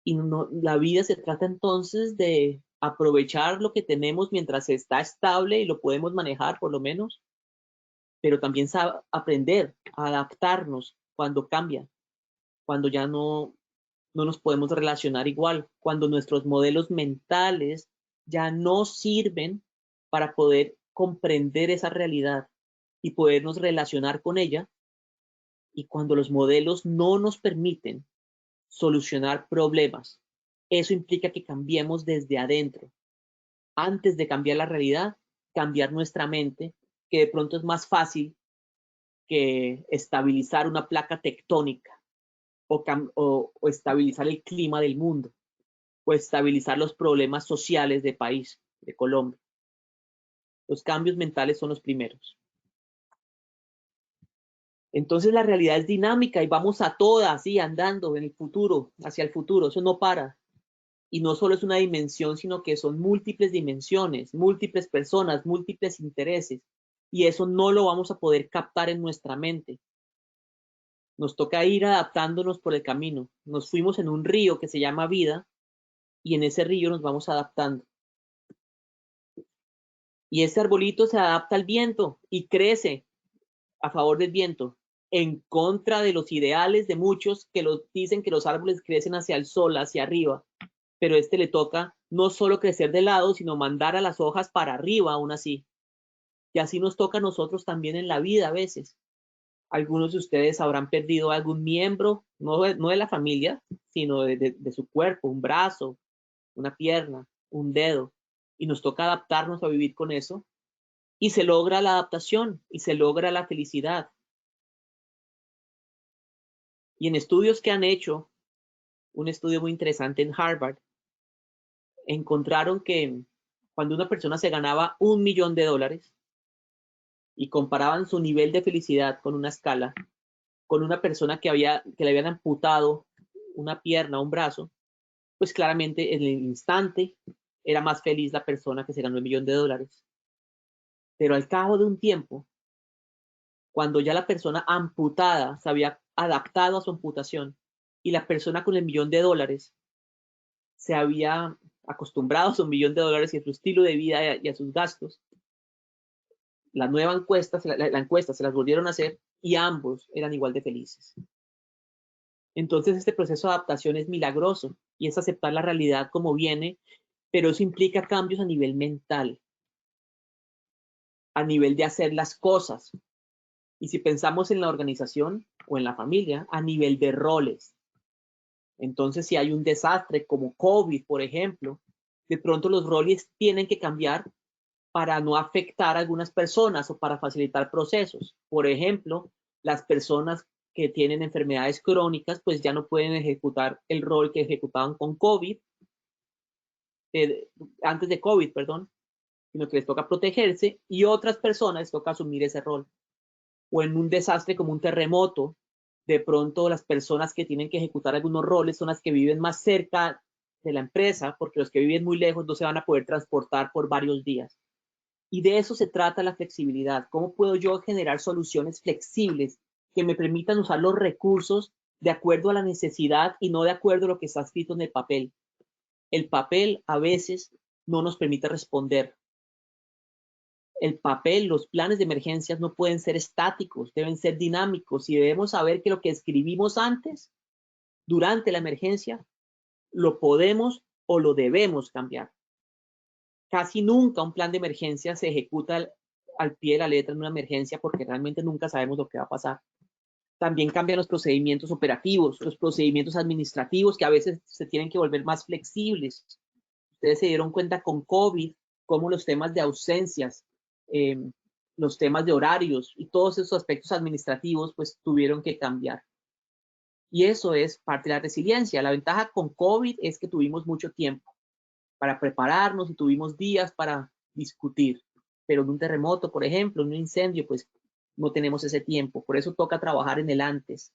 Y no, la vida se trata entonces de aprovechar lo que tenemos mientras está estable y lo podemos manejar por lo menos, pero también aprender a adaptarnos cuando cambia, cuando ya no nos podemos relacionar igual, cuando nuestros modelos mentales ya no sirven para poder comprender esa realidad y podernos relacionar con ella, y cuando los modelos no nos permiten solucionar problemas. Eso implica que cambiemos desde adentro. Antes de cambiar la realidad, cambiar nuestra mente, que de pronto es más fácil que estabilizar una placa tectónica o estabilizar el clima del mundo o estabilizar los problemas sociales del país, de Colombia. Los cambios mentales son los primeros. Entonces la realidad es dinámica y vamos a toda así andando en el futuro, hacia el futuro, eso no para. Y no solo es una dimensión, sino que son múltiples dimensiones, múltiples personas, múltiples intereses. Y eso no lo vamos a poder captar en nuestra mente. Nos toca ir adaptándonos por el camino. Nos fuimos en un río que se llama vida y en ese río nos vamos adaptando. Y ese arbolito se adapta al viento y crece a favor del viento, en contra de los ideales de muchos que dicen que los árboles crecen hacia el sol, hacia arriba. Pero le toca no solo crecer de lado, sino mandar a las hojas para arriba aún así. Y así nos toca a nosotros también en la vida a veces. Algunos de ustedes habrán perdido algún miembro, no de la familia, sino de su cuerpo, un brazo, una pierna, un dedo. Y nos toca adaptarnos a vivir con eso. Y se logra la adaptación y se logra la felicidad. Y en estudios que han hecho, un estudio muy interesante en Harvard, encontraron que cuando una persona se ganaba $1 millón y comparaban su nivel de felicidad con una escala, con una persona que le habían amputado una pierna, un brazo, pues claramente en el instante era más feliz la persona que se ganó $1 millón. Pero al cabo de un tiempo, cuando ya la persona amputada se había adaptado a su amputación y la persona con el $1 millón se había acostumbrado a su $1 millón y a su estilo de vida y a sus gastos, la nueva encuesta, la encuesta se las volvieron a hacer y ambos eran igual de felices. Entonces este proceso de adaptación es milagroso y es aceptar la realidad como viene, pero eso implica cambios a nivel mental, a nivel de hacer las cosas. Y si pensamos en la organización o en la familia, a nivel de roles. Entonces, si hay un desastre como COVID, por ejemplo, de pronto los roles tienen que cambiar para no afectar a algunas personas o para facilitar procesos. Por ejemplo, las personas que tienen enfermedades crónicas, pues ya no pueden ejecutar el rol que ejecutaban con COVID, antes de COVID, perdón, sino que les toca protegerse y otras personas les toca asumir ese rol. O en un desastre como un terremoto, de pronto las personas que tienen que ejecutar algunos roles son las que viven más cerca de la empresa, porque los que viven muy lejos no se van a poder transportar por varios días. Y de eso se trata la flexibilidad. ¿Cómo puedo yo generar soluciones flexibles que me permitan usar los recursos de acuerdo a la necesidad y no de acuerdo a lo que está escrito en el papel? El papel a veces no nos permite responder. El papel, los planes de emergencias no pueden ser estáticos, deben ser dinámicos y debemos saber que lo que escribimos antes, durante la emergencia, lo podemos o lo debemos cambiar. Casi nunca un plan de emergencia se ejecuta al pie de la letra en una emergencia porque realmente nunca sabemos lo que va a pasar. También cambian los procedimientos operativos, los procedimientos administrativos que a veces se tienen que volver más flexibles. Ustedes se dieron cuenta con COVID cómo los temas de ausencias, los temas de horarios y todos esos aspectos administrativos pues tuvieron que cambiar. Y eso es parte de la resiliencia. La ventaja con COVID es que tuvimos mucho tiempo para prepararnos y tuvimos días para discutir. Pero en un terremoto, por ejemplo, en un incendio, pues no tenemos ese tiempo. Por eso toca trabajar en el antes.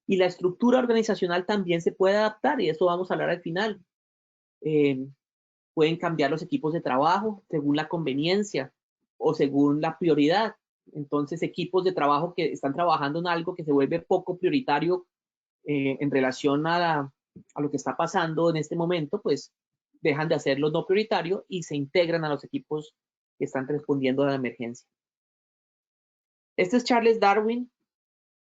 Y la estructura organizacional también se puede adaptar y eso vamos a hablar al final. Pueden cambiar los equipos de trabajo según la conveniencia o según la prioridad. Entonces, equipos de trabajo que están trabajando en algo que se vuelve poco prioritario en relación a lo que está pasando en este momento, pues dejan de hacerlo no prioritario y se integran a los equipos que están respondiendo a la emergencia. Este es Charles Darwin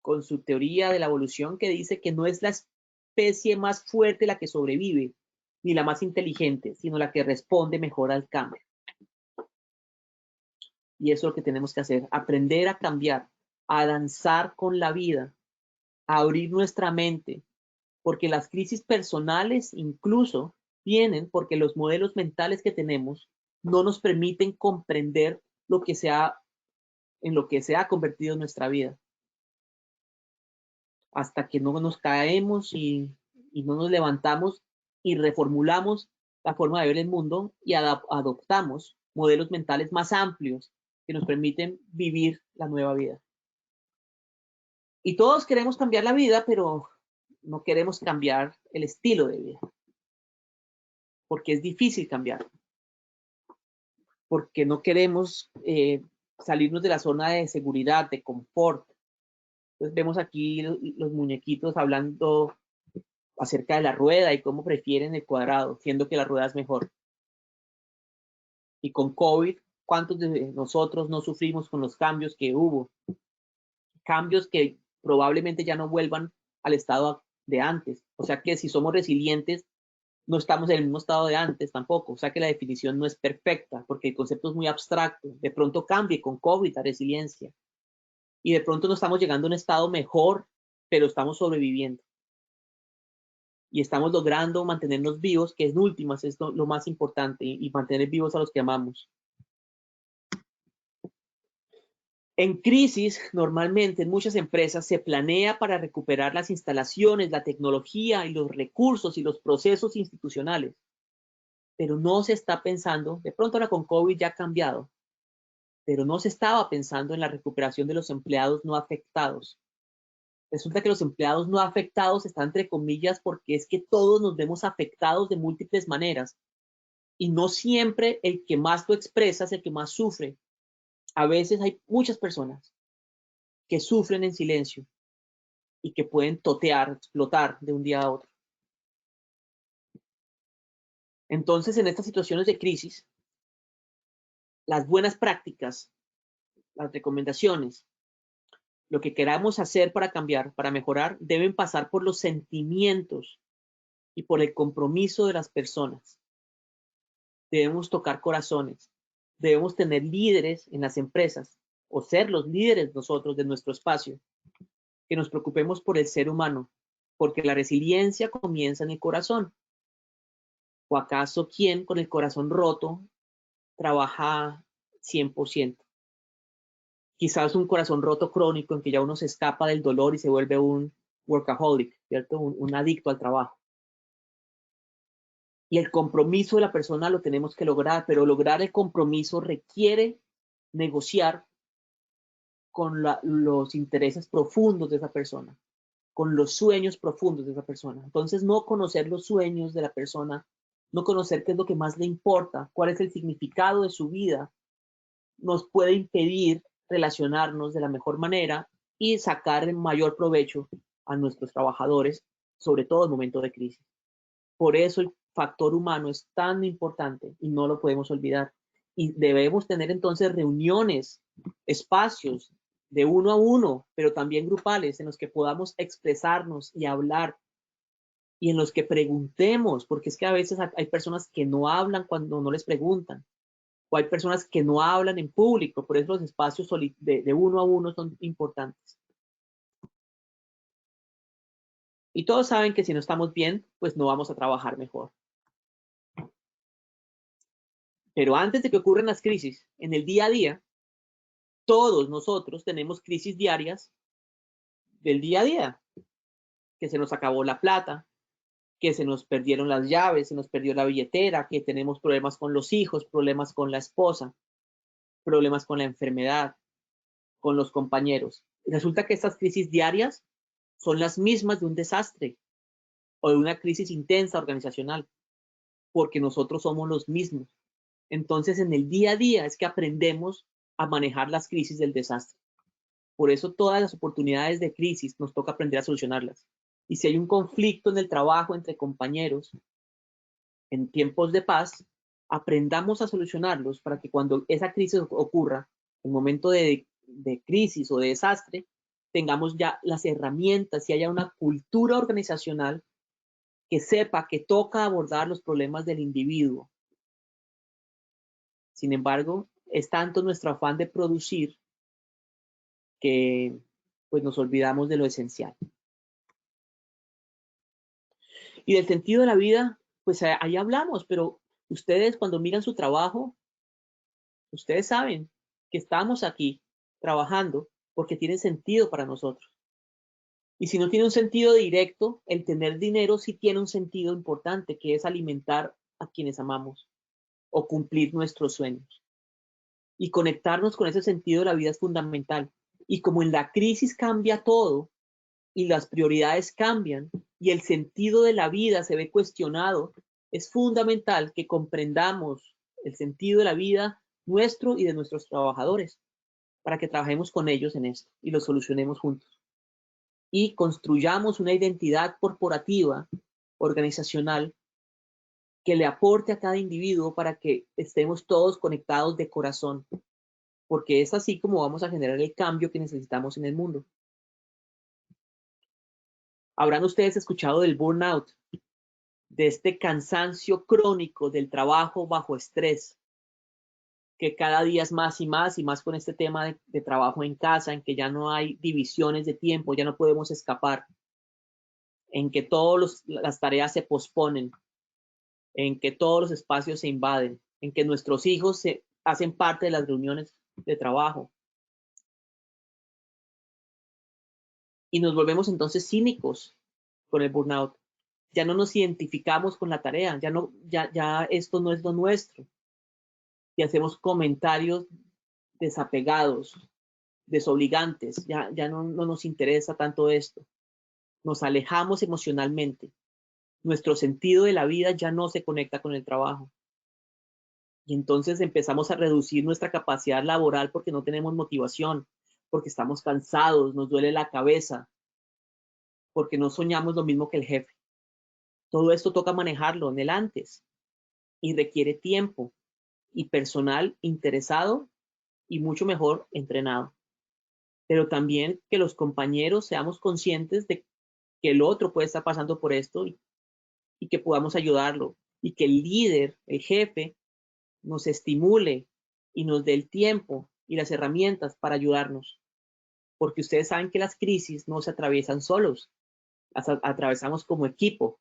con su teoría de la evolución que dice que no es la especie más fuerte la que sobrevive, ni la más inteligente, sino la que responde mejor al cambio. Y eso es lo que tenemos que hacer, aprender a cambiar, a danzar con la vida, a abrir nuestra mente, porque las crisis personales incluso vienen porque los modelos mentales que tenemos no nos permiten comprender lo que en lo que se ha convertido en nuestra vida. Hasta que no nos caemos y no nos levantamos y reformulamos la forma de ver el mundo y adoptamos modelos mentales más amplios que nos permiten vivir la nueva vida. Y todos queremos cambiar la vida, pero no queremos cambiar el estilo de vida. Porque es difícil cambiar. Porque no queremos salirnos de la zona de seguridad, de confort. Entonces vemos aquí los muñequitos hablando acerca de la rueda y cómo prefieren el cuadrado, siendo que la rueda es mejor. Y con COVID, ¿cuántos de nosotros no sufrimos con los cambios que hubo? Cambios que probablemente ya no vuelvan al estado de antes. O sea que si somos resilientes, no estamos en el mismo estado de antes tampoco. O sea que la definición no es perfecta porque el concepto es muy abstracto. De pronto cambie con COVID la resiliencia. Y de pronto no estamos llegando a un estado mejor, pero estamos sobreviviendo. Y estamos logrando mantenernos vivos, que en últimas es lo más importante, y mantener vivos a los que amamos. En crisis, normalmente en muchas empresas se planea para recuperar las instalaciones, la tecnología y los recursos y los procesos institucionales. Pero no se está pensando, de pronto ahora con COVID ya ha cambiado, pero no se estaba pensando en la recuperación de los empleados no afectados. Resulta que los empleados no afectados están entre comillas porque es que todos nos vemos afectados de múltiples maneras y no siempre el que más lo expresa es el que más sufre. A veces hay muchas personas que sufren en silencio y que pueden totear, explotar de un día a otro. Entonces, en estas situaciones de crisis, las buenas prácticas las recomendaciones, lo que queramos hacer para cambiar, para mejorar, deben pasar por los sentimientos y por el compromiso de las personas. Debemos tocar corazones. Debemos tener líderes en las empresas o ser los líderes nosotros de nuestro espacio, que nos preocupemos por el ser humano, porque la resiliencia comienza en el corazón. ¿O acaso quién con el corazón roto trabaja 100%? Quizás un corazón roto crónico en que ya uno se escapa del dolor y se vuelve un workaholic, ¿cierto? Un adicto al trabajo. Y el compromiso de la persona lo tenemos que lograr, pero lograr el compromiso requiere negociar con los intereses profundos de esa persona, con los sueños profundos de esa persona. Entonces, no conocer los sueños de la persona, no conocer qué es lo que más le importa, cuál es el significado de su vida, nos puede impedir relacionarnos de la mejor manera y sacar el mayor provecho a nuestros trabajadores, sobre todo en momentos de crisis. Por eso el factor humano es tan importante y no lo podemos olvidar. Y debemos tener entonces reuniones, espacios de uno a uno, pero también grupales en los que podamos expresarnos y hablar y en los que preguntemos, porque es que a veces hay personas que no hablan cuando no les preguntan, o hay personas que no hablan en público, por eso los espacios de uno a uno son importantes. Y todos saben que si no estamos bien, pues no vamos a trabajar mejor. Pero antes de que ocurran las crisis, en el día a día, todos nosotros tenemos crisis diarias del día a día, que se nos acabó la plata, que se nos perdieron las llaves, se nos perdió la billetera, que tenemos problemas con los hijos, problemas con la esposa, problemas con la enfermedad, con los compañeros. Resulta que estas crisis diarias son las mismas de un desastre o de una crisis intensa organizacional, porque nosotros somos los mismos. Entonces, en el día a día es que aprendemos a manejar las crisis del desastre. Por eso todas las oportunidades de crisis nos toca aprender a solucionarlas. Y si hay un conflicto en el trabajo entre compañeros, en tiempos de paz, aprendamos a solucionarlos para que cuando esa crisis ocurra, en momento de crisis o de desastre, tengamos ya las herramientas y haya una cultura organizacional que sepa que toca abordar los problemas del individuo. Sin embargo, es tanto nuestro afán de producir que pues nos olvidamos de lo esencial. Y del sentido de la vida, pues ahí hablamos, pero ustedes cuando miran su trabajo, ustedes saben que estamos aquí trabajando porque tiene sentido para nosotros. Y si no tiene un sentido directo, el tener dinero sí tiene un sentido importante, que es alimentar a quienes amamos o cumplir nuestros sueños. Y conectarnos con ese sentido de la vida es fundamental. Y como en la crisis cambia todo y las prioridades cambian y el sentido de la vida se ve cuestionado, es fundamental que comprendamos el sentido de la vida nuestro y de nuestros trabajadores para que trabajemos con ellos en esto y lo solucionemos juntos. Y construyamos una identidad corporativa, organizacional, que le aporte a cada individuo para que estemos todos conectados de corazón, porque es así como vamos a generar el cambio que necesitamos en el mundo. Habrán ustedes escuchado del burnout, de este cansancio crónico del trabajo bajo estrés, que cada día es más y más con este tema de trabajo en casa, en que ya no hay divisiones de tiempo, ya no podemos escapar, en que todas las tareas se posponen, en que todos los espacios se invaden, en que nuestros hijos se hacen parte de las reuniones de trabajo. Y nos volvemos entonces cínicos con el burnout. Ya no nos identificamos con la tarea, ya esto no es lo nuestro. Y hacemos comentarios desapegados, desobligantes, ya no nos interesa tanto esto. Nos alejamos emocionalmente. Nuestro sentido de la vida ya no se conecta con el trabajo. Y entonces empezamos a reducir nuestra capacidad laboral porque no tenemos motivación, porque estamos cansados, nos duele la cabeza, porque no soñamos lo mismo que el jefe. Todo esto toca manejarlo en el antes y requiere tiempo y personal interesado y mucho mejor entrenado. Pero también que los compañeros seamos conscientes de que el otro puede estar pasando por esto y que podamos ayudarlo. Y que el líder, el jefe, nos estimule y nos dé el tiempo y las herramientas para ayudarnos. Porque ustedes saben que las crisis no se atraviesan solos, las atravesamos como equipo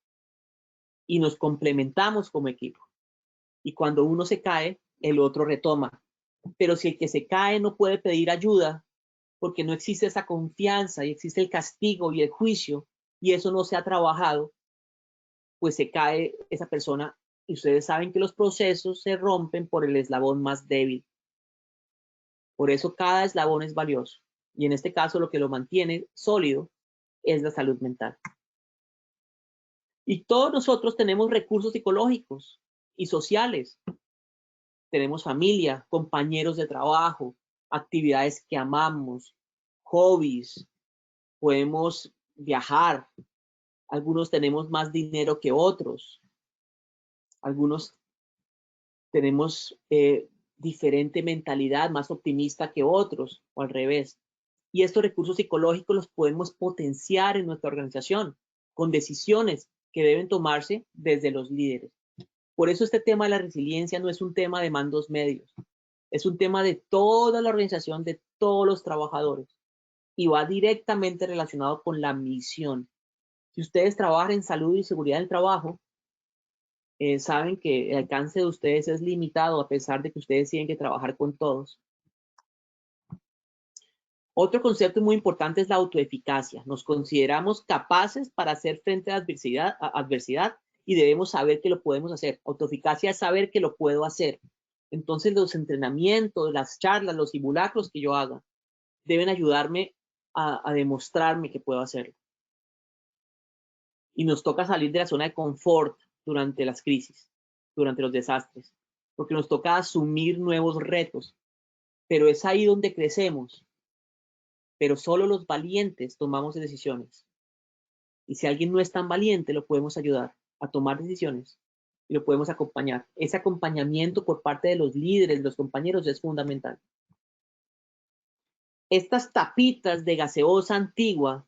y nos complementamos como equipo. Y cuando uno se cae, el otro retoma. Pero si el que se cae no puede pedir ayuda, porque no existe esa confianza y existe el castigo y el juicio, y eso no se ha trabajado, pues se cae esa persona y ustedes saben que los procesos se rompen por el eslabón más débil. Por eso cada eslabón es valioso. Y en este caso lo que lo mantiene sólido es la salud mental. Y todos nosotros tenemos recursos psicológicos y sociales. Tenemos familia, compañeros de trabajo, actividades que amamos, hobbies, podemos viajar. Algunos tenemos más dinero que otros. Algunos tenemos diferente mentalidad, más optimista que otros, o al revés. Y estos recursos psicológicos los podemos potenciar en nuestra organización con decisiones que deben tomarse desde los líderes. Por eso este tema de la resiliencia no es un tema de mandos medios, es un tema de toda la organización, de todos los trabajadores, y va directamente relacionado con la misión. Si ustedes trabajan en salud y seguridad del trabajo, saben que el alcance de ustedes es limitado a pesar de que ustedes tienen que trabajar con todos. Otro concepto muy importante es la autoeficacia. Nos consideramos capaces para hacer frente a adversidad y debemos saber que lo podemos hacer. Autoeficacia es saber que lo puedo hacer. Entonces los entrenamientos, las charlas, los simulacros que yo haga deben ayudarme a demostrarme que puedo hacerlo. Y nos toca salir de la zona de confort durante las crisis, durante los desastres, porque nos toca asumir nuevos retos. Pero es ahí donde crecemos. Pero solo los valientes tomamos decisiones. Y si alguien no es tan valiente, lo podemos ayudar a tomar decisiones y lo podemos acompañar. Ese acompañamiento por parte de los líderes, de los compañeros, es fundamental. Estas tapitas de gaseosa antigua,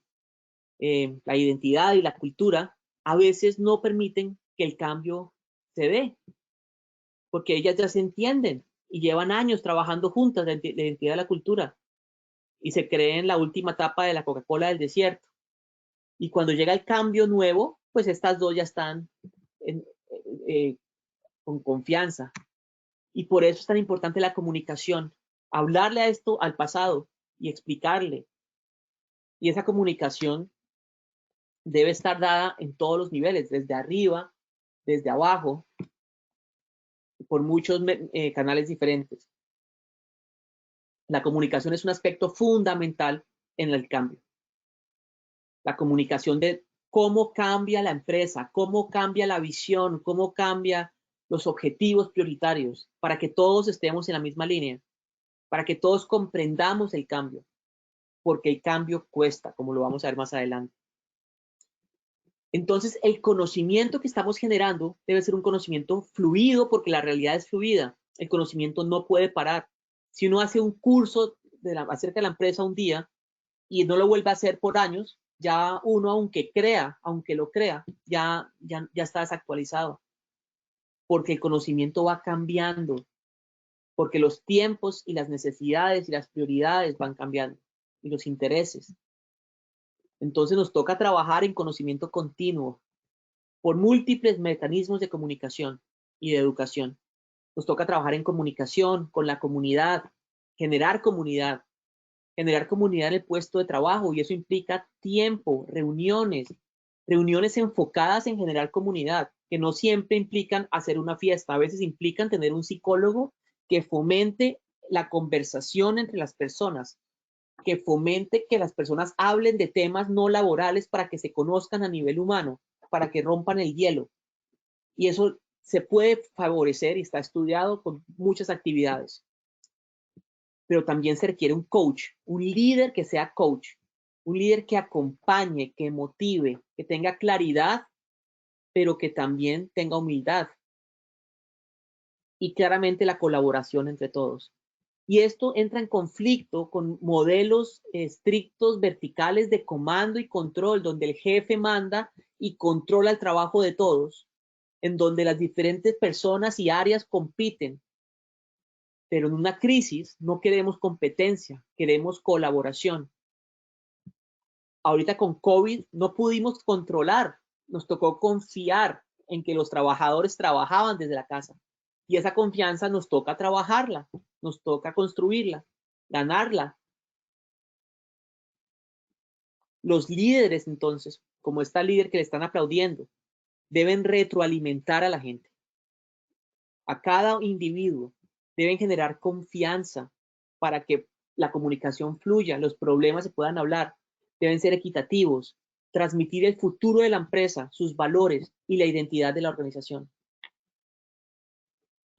la identidad y la cultura, a veces no permiten que el cambio se dé, porque ellas ya se entienden y llevan años trabajando juntas, la identidad y la cultura, y se creen la última etapa de la Coca-Cola del desierto. Y cuando llega el cambio nuevo, pues estas dos ya están con confianza. Y por eso es tan importante la comunicación. Hablarle a esto al pasado y explicarle. Y esa comunicación debe estar dada en todos los niveles, desde arriba, desde abajo, por muchos canales diferentes. La comunicación es un aspecto fundamental en el cambio. La comunicación de cómo cambia la empresa, cómo cambia la visión, cómo cambia los objetivos prioritarios, para que todos estemos en la misma línea, para que todos comprendamos el cambio, porque el cambio cuesta, como lo vamos a ver más adelante. Entonces, el conocimiento que estamos generando debe ser un conocimiento fluido, porque la realidad es fluida. El conocimiento no puede parar. Si uno hace un curso acerca de la empresa un día y no lo vuelve a hacer por años, ya uno, aunque lo crea, ya está desactualizado. Porque el conocimiento va cambiando, porque los tiempos y las necesidades y las prioridades van cambiando, y los intereses. Entonces nos toca trabajar en conocimiento continuo por múltiples mecanismos de comunicación y de educación. Nos toca trabajar en comunicación con la comunidad, generar comunidad en el puesto de trabajo, y eso implica tiempo, reuniones enfocadas en generar comunidad, que no siempre implican hacer una fiesta, a veces implican tener un psicólogo que fomente la conversación entre las personas, que fomente que las personas hablen de temas no laborales para que se conozcan a nivel humano, para que rompan el hielo. Y eso se puede favorecer y está estudiado con muchas actividades. Pero también se requiere un coach, un líder que sea coach, un líder que acompañe, que motive, que tenga claridad, pero que también tenga humildad. Y claramente la colaboración entre todos. Y esto entra en conflicto con modelos estrictos, verticales de comando y control, donde el jefe manda y controla el trabajo de todos, en donde las diferentes personas y áreas compiten. Pero en una crisis no queremos competencia, queremos colaboración. Ahorita con COVID no pudimos controlar, nos tocó confiar en que los trabajadores trabajaban desde la casa. Y esa confianza nos toca trabajarla, nos toca construirla, ganarla. Los líderes, entonces, como esta líder que le están aplaudiendo, deben retroalimentar a la gente. A cada individuo deben generar confianza para que la comunicación fluya, los problemas se puedan hablar, deben ser equitativos, transmitir el futuro de la empresa, sus valores y la identidad de la organización.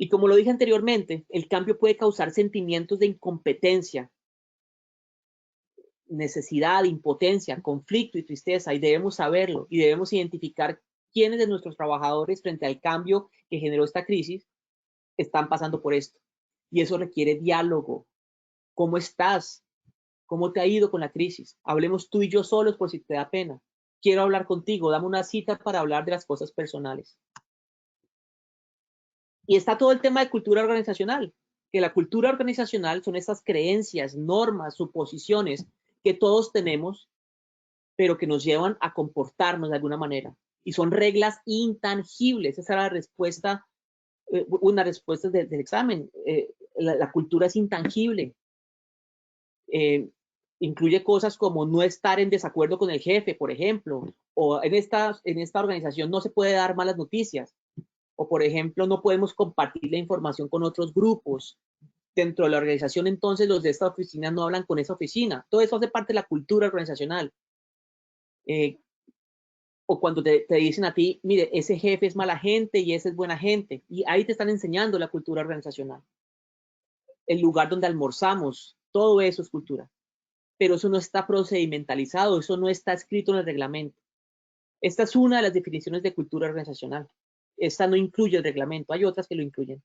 Y como lo dije anteriormente, el cambio puede causar sentimientos de incompetencia, necesidad, impotencia, conflicto y tristeza, y debemos saberlo y debemos identificar quiénes de nuestros trabajadores frente al cambio que generó esta crisis están pasando por esto. Y eso requiere diálogo. ¿Cómo estás? ¿Cómo te ha ido con la crisis? Hablemos tú y yo solos por si te da pena. Quiero hablar contigo, dame una cita para hablar de las cosas personales. Y está todo el tema de cultura organizacional, que la cultura organizacional son estas creencias, normas, suposiciones que todos tenemos, pero que nos llevan a comportarnos de alguna manera. Y son reglas intangibles. Esa era la respuesta, una respuesta del examen. La cultura es intangible. Incluye cosas como no estar en desacuerdo con el jefe, por ejemplo, o en esta organización no se puede dar malas noticias. O, por ejemplo, no podemos compartir la información con otros grupos. Dentro de la organización, entonces, los de esta oficina no hablan con esa oficina. Todo eso hace parte de la cultura organizacional. O cuando te dicen a ti, mire, ese jefe es mala gente y ese es buena gente. Y ahí te están enseñando la cultura organizacional. El lugar donde almorzamos, todo eso es cultura. Pero eso no está procedimentalizado, eso no está escrito en el reglamento. Esta es una de las definiciones de cultura organizacional. Esta no incluye el reglamento, hay otras que lo incluyen.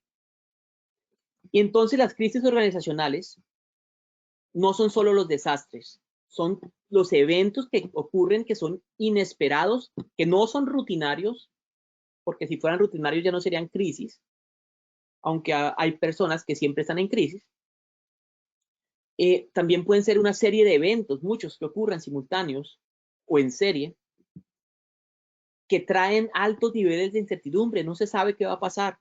Y entonces las crisis organizacionales no son solo los desastres, son los eventos que ocurren que son inesperados, que no son rutinarios, porque si fueran rutinarios ya no serían crisis, aunque hay personas que siempre están en crisis. También pueden ser una serie de eventos, muchos que ocurran simultáneos o en serie, que traen altos niveles de incertidumbre, no se sabe qué va a pasar,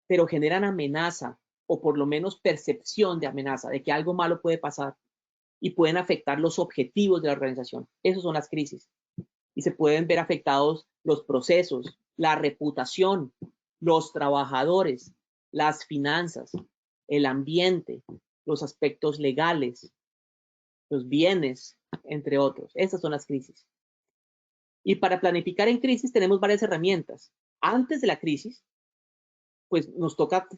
pero generan amenaza o por lo menos percepción de amenaza, de que algo malo puede pasar y pueden afectar los objetivos de la organización. Esas son las crisis. Y se pueden ver afectados los procesos, la reputación, los trabajadores, las finanzas, el ambiente, los aspectos legales, los bienes, entre otros. Esas son las crisis. Y para planificar en crisis tenemos varias herramientas. Antes de la crisis, pues nos toca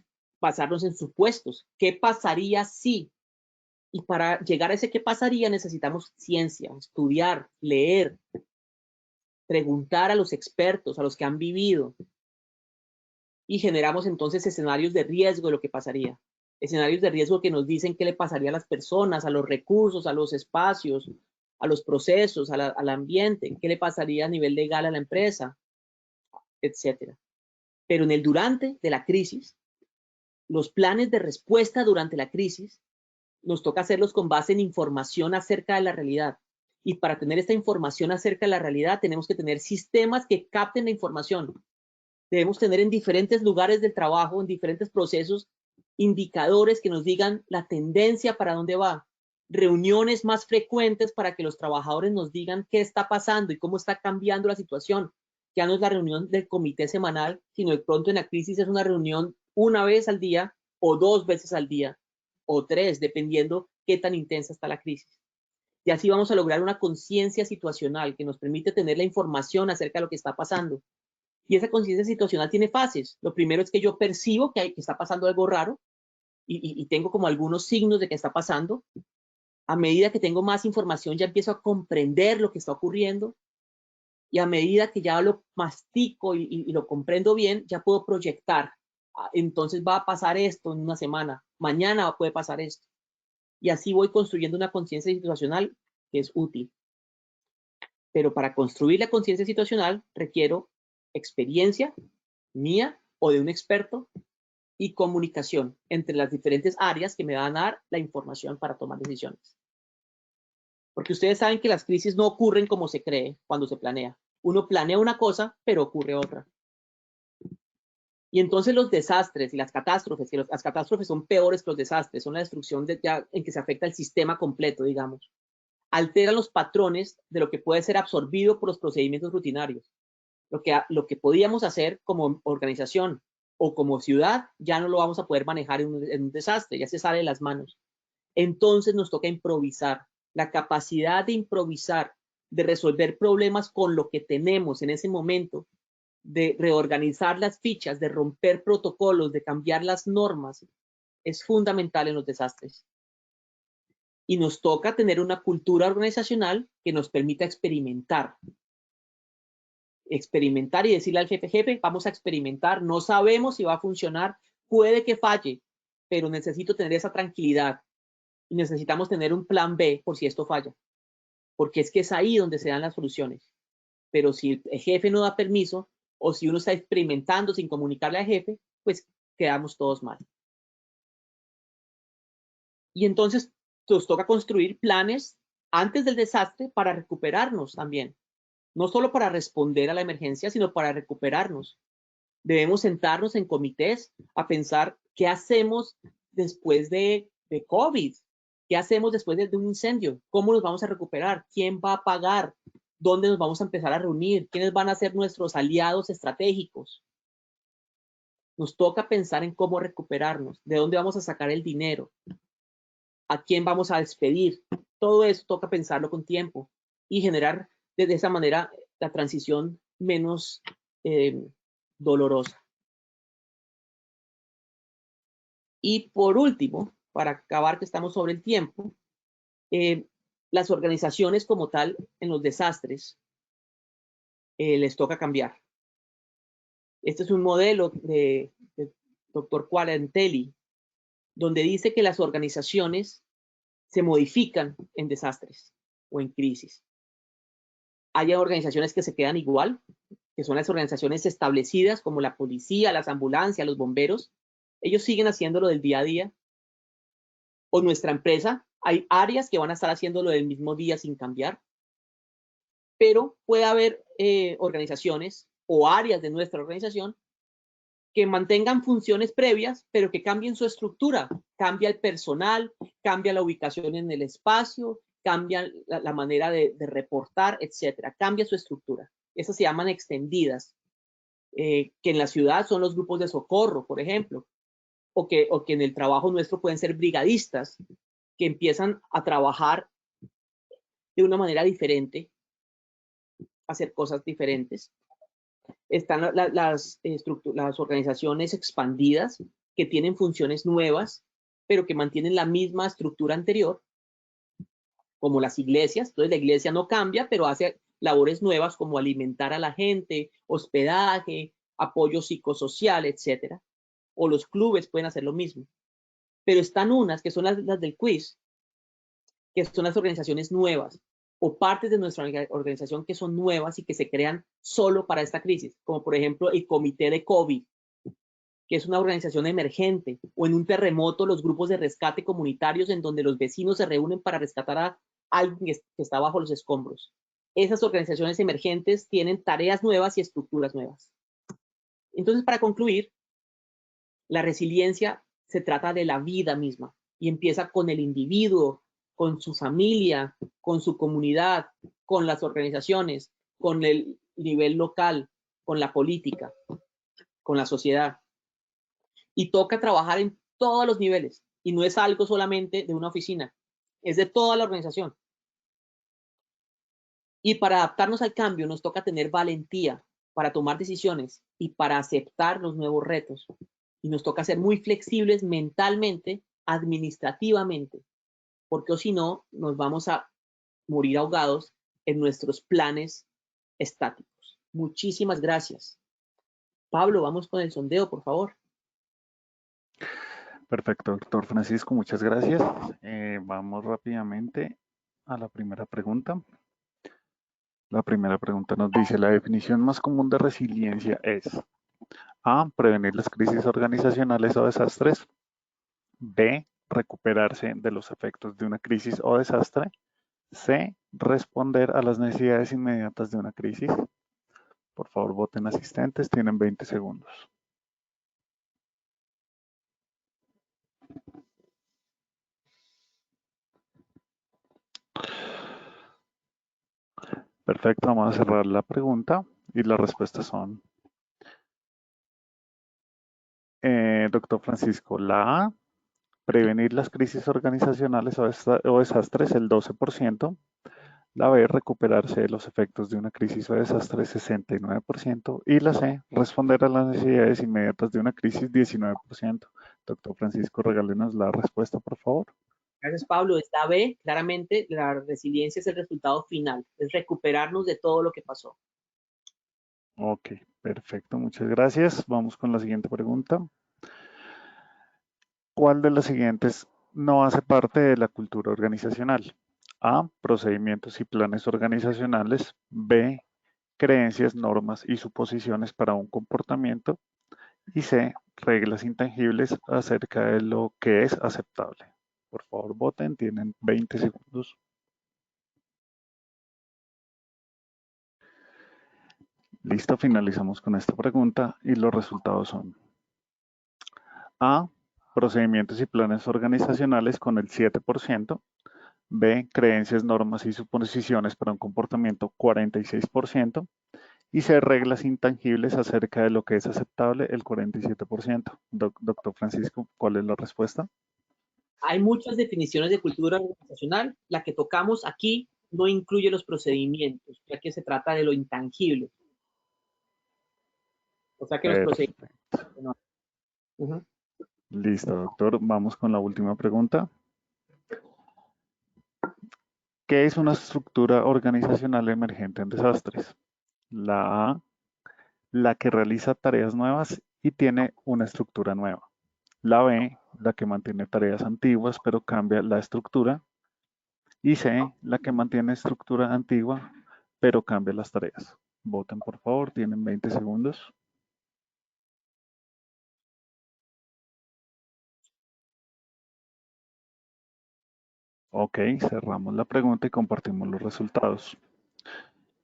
basarnos en supuestos. ¿Qué pasaría si? Y para llegar a ese qué pasaría necesitamos ciencia, estudiar, leer, preguntar a los expertos, a los que han vivido. Y generamos entonces escenarios de riesgo de lo que pasaría. Escenarios de riesgo que nos dicen qué le pasaría a las personas, a los recursos, a los espacios, a los procesos, al ambiente, qué le pasaría a nivel legal a la empresa, etcétera. Pero en el durante de la crisis, los planes de respuesta durante la crisis, nos toca hacerlos con base en información acerca de la realidad. Y para tener esta información acerca de la realidad, tenemos que tener sistemas que capten la información. Debemos tener en diferentes lugares del trabajo, en diferentes procesos, indicadores que nos digan la tendencia para dónde va. Reuniones más frecuentes para que los trabajadores nos digan qué está pasando y cómo está cambiando la situación. Ya no es la reunión del comité semanal, sino de pronto en la crisis es una reunión una vez al día o 2 veces al día o 3, dependiendo qué tan intensa está la crisis. Y así vamos a lograr una conciencia situacional que nos permite tener la información acerca de lo que está pasando. Y esa conciencia situacional tiene fases. Lo primero es que yo percibo que está pasando algo raro y tengo como algunos signos de que está pasando. A medida que tengo más información ya empiezo a comprender lo que está ocurriendo y a medida que ya lo mastico y lo comprendo bien, ya puedo proyectar entonces va a pasar esto en una semana, mañana puede pasar esto. Y así voy construyendo una conciencia situacional que es útil. Pero para construir la conciencia situacional requiero experiencia mía o de un experto y comunicación entre las diferentes áreas que me van a dar la información para tomar decisiones. Porque ustedes saben que las crisis no ocurren como se cree cuando se planea. Uno planea una cosa, pero ocurre otra. Y entonces los desastres y las catástrofes, que las catástrofes son peores que los desastres, son la destrucción en que se afecta el sistema completo, digamos. Alteran los patrones de lo que puede ser absorbido por los procedimientos rutinarios. Lo que podíamos hacer como organización o como ciudad, ya no lo vamos a poder manejar en un desastre, ya se sale de las manos. Entonces nos toca improvisar. La capacidad de improvisar, de resolver problemas con lo que tenemos en ese momento, de reorganizar las fichas, de romper protocolos, de cambiar las normas, es fundamental en los desastres. Y nos toca tener una cultura organizacional que nos permita experimentar. Experimentar y decirle al jefe, vamos a experimentar, no sabemos si va a funcionar, puede que falle, pero necesito tener esa tranquilidad y necesitamos tener un plan B por si esto falla, porque es que es ahí donde se dan las soluciones. Pero si el jefe no da permiso o si uno está experimentando sin comunicarle al jefe, pues quedamos todos mal. Y entonces nos toca construir planes antes del desastre para recuperarnos también. No solo para responder a la emergencia, sino para recuperarnos. Debemos sentarnos en comités a pensar qué hacemos después de COVID, qué hacemos después de un incendio, cómo nos vamos a recuperar, quién va a pagar, dónde nos vamos a empezar a reunir, quiénes van a ser nuestros aliados estratégicos. Nos toca pensar en cómo recuperarnos, de dónde vamos a sacar el dinero, a quién vamos a despedir. Todo eso toca pensarlo con tiempo y generar de esa manera la transición menos dolorosa. Y por último, para acabar que estamos sobre el tiempo, las organizaciones como tal en los desastres les toca cambiar. Este es un modelo de Dr. Quarantelli, donde dice que las organizaciones se modifican en desastres o en crisis. Hay organizaciones que se quedan igual, que son las organizaciones establecidas como la policía, las ambulancias, los bomberos. Ellos siguen haciéndolo del día a día. O nuestra empresa, hay áreas que van a estar haciéndolo del mismo día sin cambiar. Pero puede haber organizaciones o áreas de nuestra organización que mantengan funciones previas, pero que cambien su estructura. Cambia el personal, cambia la ubicación en el espacio, cambia la manera de reportar, etcétera. Cambia su estructura. Esas se llaman extendidas, que en la ciudad son los grupos de socorro, por ejemplo, o que en el trabajo nuestro pueden ser brigadistas que empiezan a trabajar de una manera diferente, a hacer cosas diferentes. Están las organizaciones expandidas que tienen funciones nuevas, pero que mantienen la misma estructura anterior, como las iglesias. Entonces la iglesia no cambia, pero hace labores nuevas como alimentar a la gente, hospedaje, apoyo psicosocial, etcétera. O los clubes pueden hacer lo mismo. Pero están unas que son las del quiz, que son las organizaciones nuevas o partes de nuestra organización que son nuevas y que se crean solo para esta crisis, como por ejemplo el Comité de COVID, que es una organización emergente, o en un terremoto los grupos de rescate comunitarios en donde los vecinos se reúnen para rescatar a alguien que está bajo los escombros. Esas organizaciones emergentes tienen tareas nuevas y estructuras nuevas. Entonces, para concluir, la resiliencia se trata de la vida misma y empieza con el individuo, con su familia, con su comunidad, con las organizaciones, con el nivel local, con la política, con la sociedad. Y toca trabajar en todos los niveles y no es algo solamente de una oficina, es de toda la organización. Y para adaptarnos al cambio nos toca tener valentía para tomar decisiones y para aceptar los nuevos retos. Y nos toca ser muy flexibles mentalmente, administrativamente, porque o si no, nos vamos a morir ahogados en nuestros planes estáticos. Muchísimas gracias. Pablo, vamos con el sondeo, por favor. Perfecto, doctor Francisco, muchas gracias. Vamos rápidamente a la primera pregunta. La primera pregunta nos dice, la definición más común de resiliencia es A, prevenir las crisis organizacionales o desastres. B, recuperarse de los efectos de una crisis o desastre. C, responder a las necesidades inmediatas de una crisis. Por favor, voten asistentes, tienen 20 segundos. Perfecto, vamos a cerrar la pregunta y las respuestas son, doctor Francisco, la A, prevenir las crisis organizacionales o desastres, el 12%. La B, recuperarse de los efectos de una crisis o desastre, 69%. Y la C, responder a las necesidades inmediatas de una crisis, 19%. Doctor Francisco, regálenos la respuesta, por favor. Gracias, Pablo. Esta B, claramente, la resiliencia es el resultado final, es recuperarnos de todo lo que pasó. Ok, perfecto, muchas gracias. Vamos con la siguiente pregunta. ¿Cuál de las siguientes no hace parte de la cultura organizacional? A, procedimientos y planes organizacionales. B, creencias, normas y suposiciones para un comportamiento. Y C, reglas intangibles acerca de lo que es aceptable. Por favor, voten, tienen 20 segundos. Listo, finalizamos con esta pregunta y los resultados son A, procedimientos y planes organizacionales con el 7%. B, creencias, normas y suposiciones para un comportamiento, 46%. Y C, reglas intangibles acerca de lo que es aceptable, el 47%. Doctor Francisco, ¿cuál es la respuesta? Hay muchas definiciones de cultura organizacional. La que tocamos aquí no incluye los procedimientos, ya que se trata de lo intangible. O sea que los procedimientos... No. Listo, doctor. Vamos con la última pregunta. ¿Qué es una estructura organizacional emergente en desastres? La A, la que realiza tareas nuevas y tiene una estructura nueva. La B, la que mantiene tareas antiguas pero cambia la estructura. Y C, la que mantiene estructura antigua pero cambia las tareas. Voten, por favor, tienen 20 segundos. Ok, cerramos la pregunta y compartimos los resultados.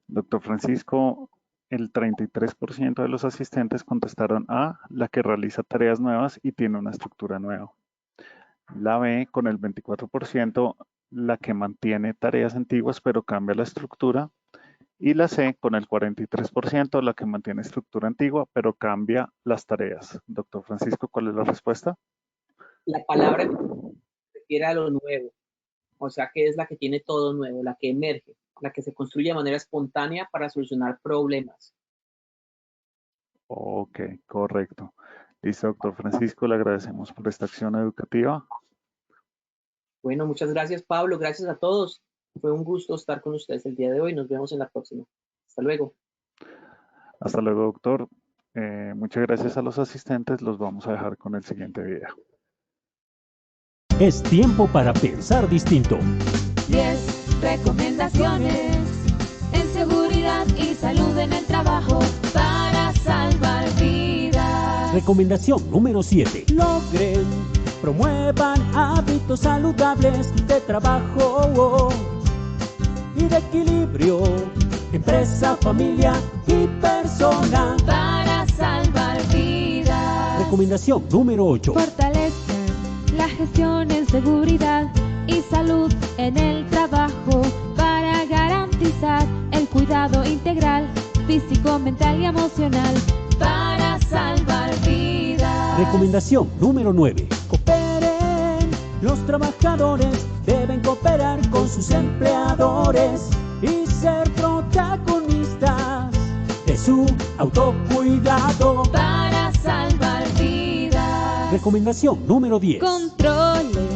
Doctor Francisco, el 33% de los asistentes contestaron A, la que realiza tareas nuevas y tiene una estructura nueva. La B, con el 24%, la que mantiene tareas antiguas pero cambia la estructura. Y la C, con el 43%, la que mantiene estructura antigua pero cambia las tareas. Doctor Francisco, ¿cuál es la respuesta? La palabra se refiere a lo nuevo, o sea que es la que tiene todo nuevo, la que emerge, la que se construye de manera espontánea para solucionar problemas. Ok, correcto. Listo, doctor Francisco, le agradecemos por esta acción educativa. Bueno, muchas gracias, Pablo. Gracias a todos. Fue un gusto estar con ustedes el día de hoy. Nos vemos en la próxima. Hasta luego. Hasta luego, doctor. Muchas gracias a los asistentes. Los vamos a dejar con el siguiente video. Es tiempo para pensar distinto. 10 recomendaciones en seguridad y salud en el trabajo para salvar vidas. Recomendación número 7. Logren, promuevan hábitos saludables de trabajo y de equilibrio, empresa, familia y persona. Para salvar vidas. Recomendación número 8. Fortalecen la gestión en seguridad y salud en el trabajo para garantizar el cuidado integral, físico, mental y emocional para salvar vidas. Recomendación número 9. Cooperen. Los trabajadores deben cooperar con sus empleadores y ser protagonistas de su autocuidado para salvar vidas. Recomendación número 10. Controlen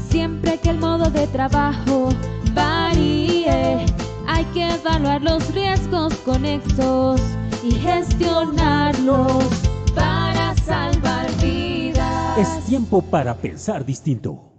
siempre que el modo de trabajo varíe. Hay que evaluar los riesgos conexos y gestionarlos para salvar vidas. Es tiempo para pensar distinto.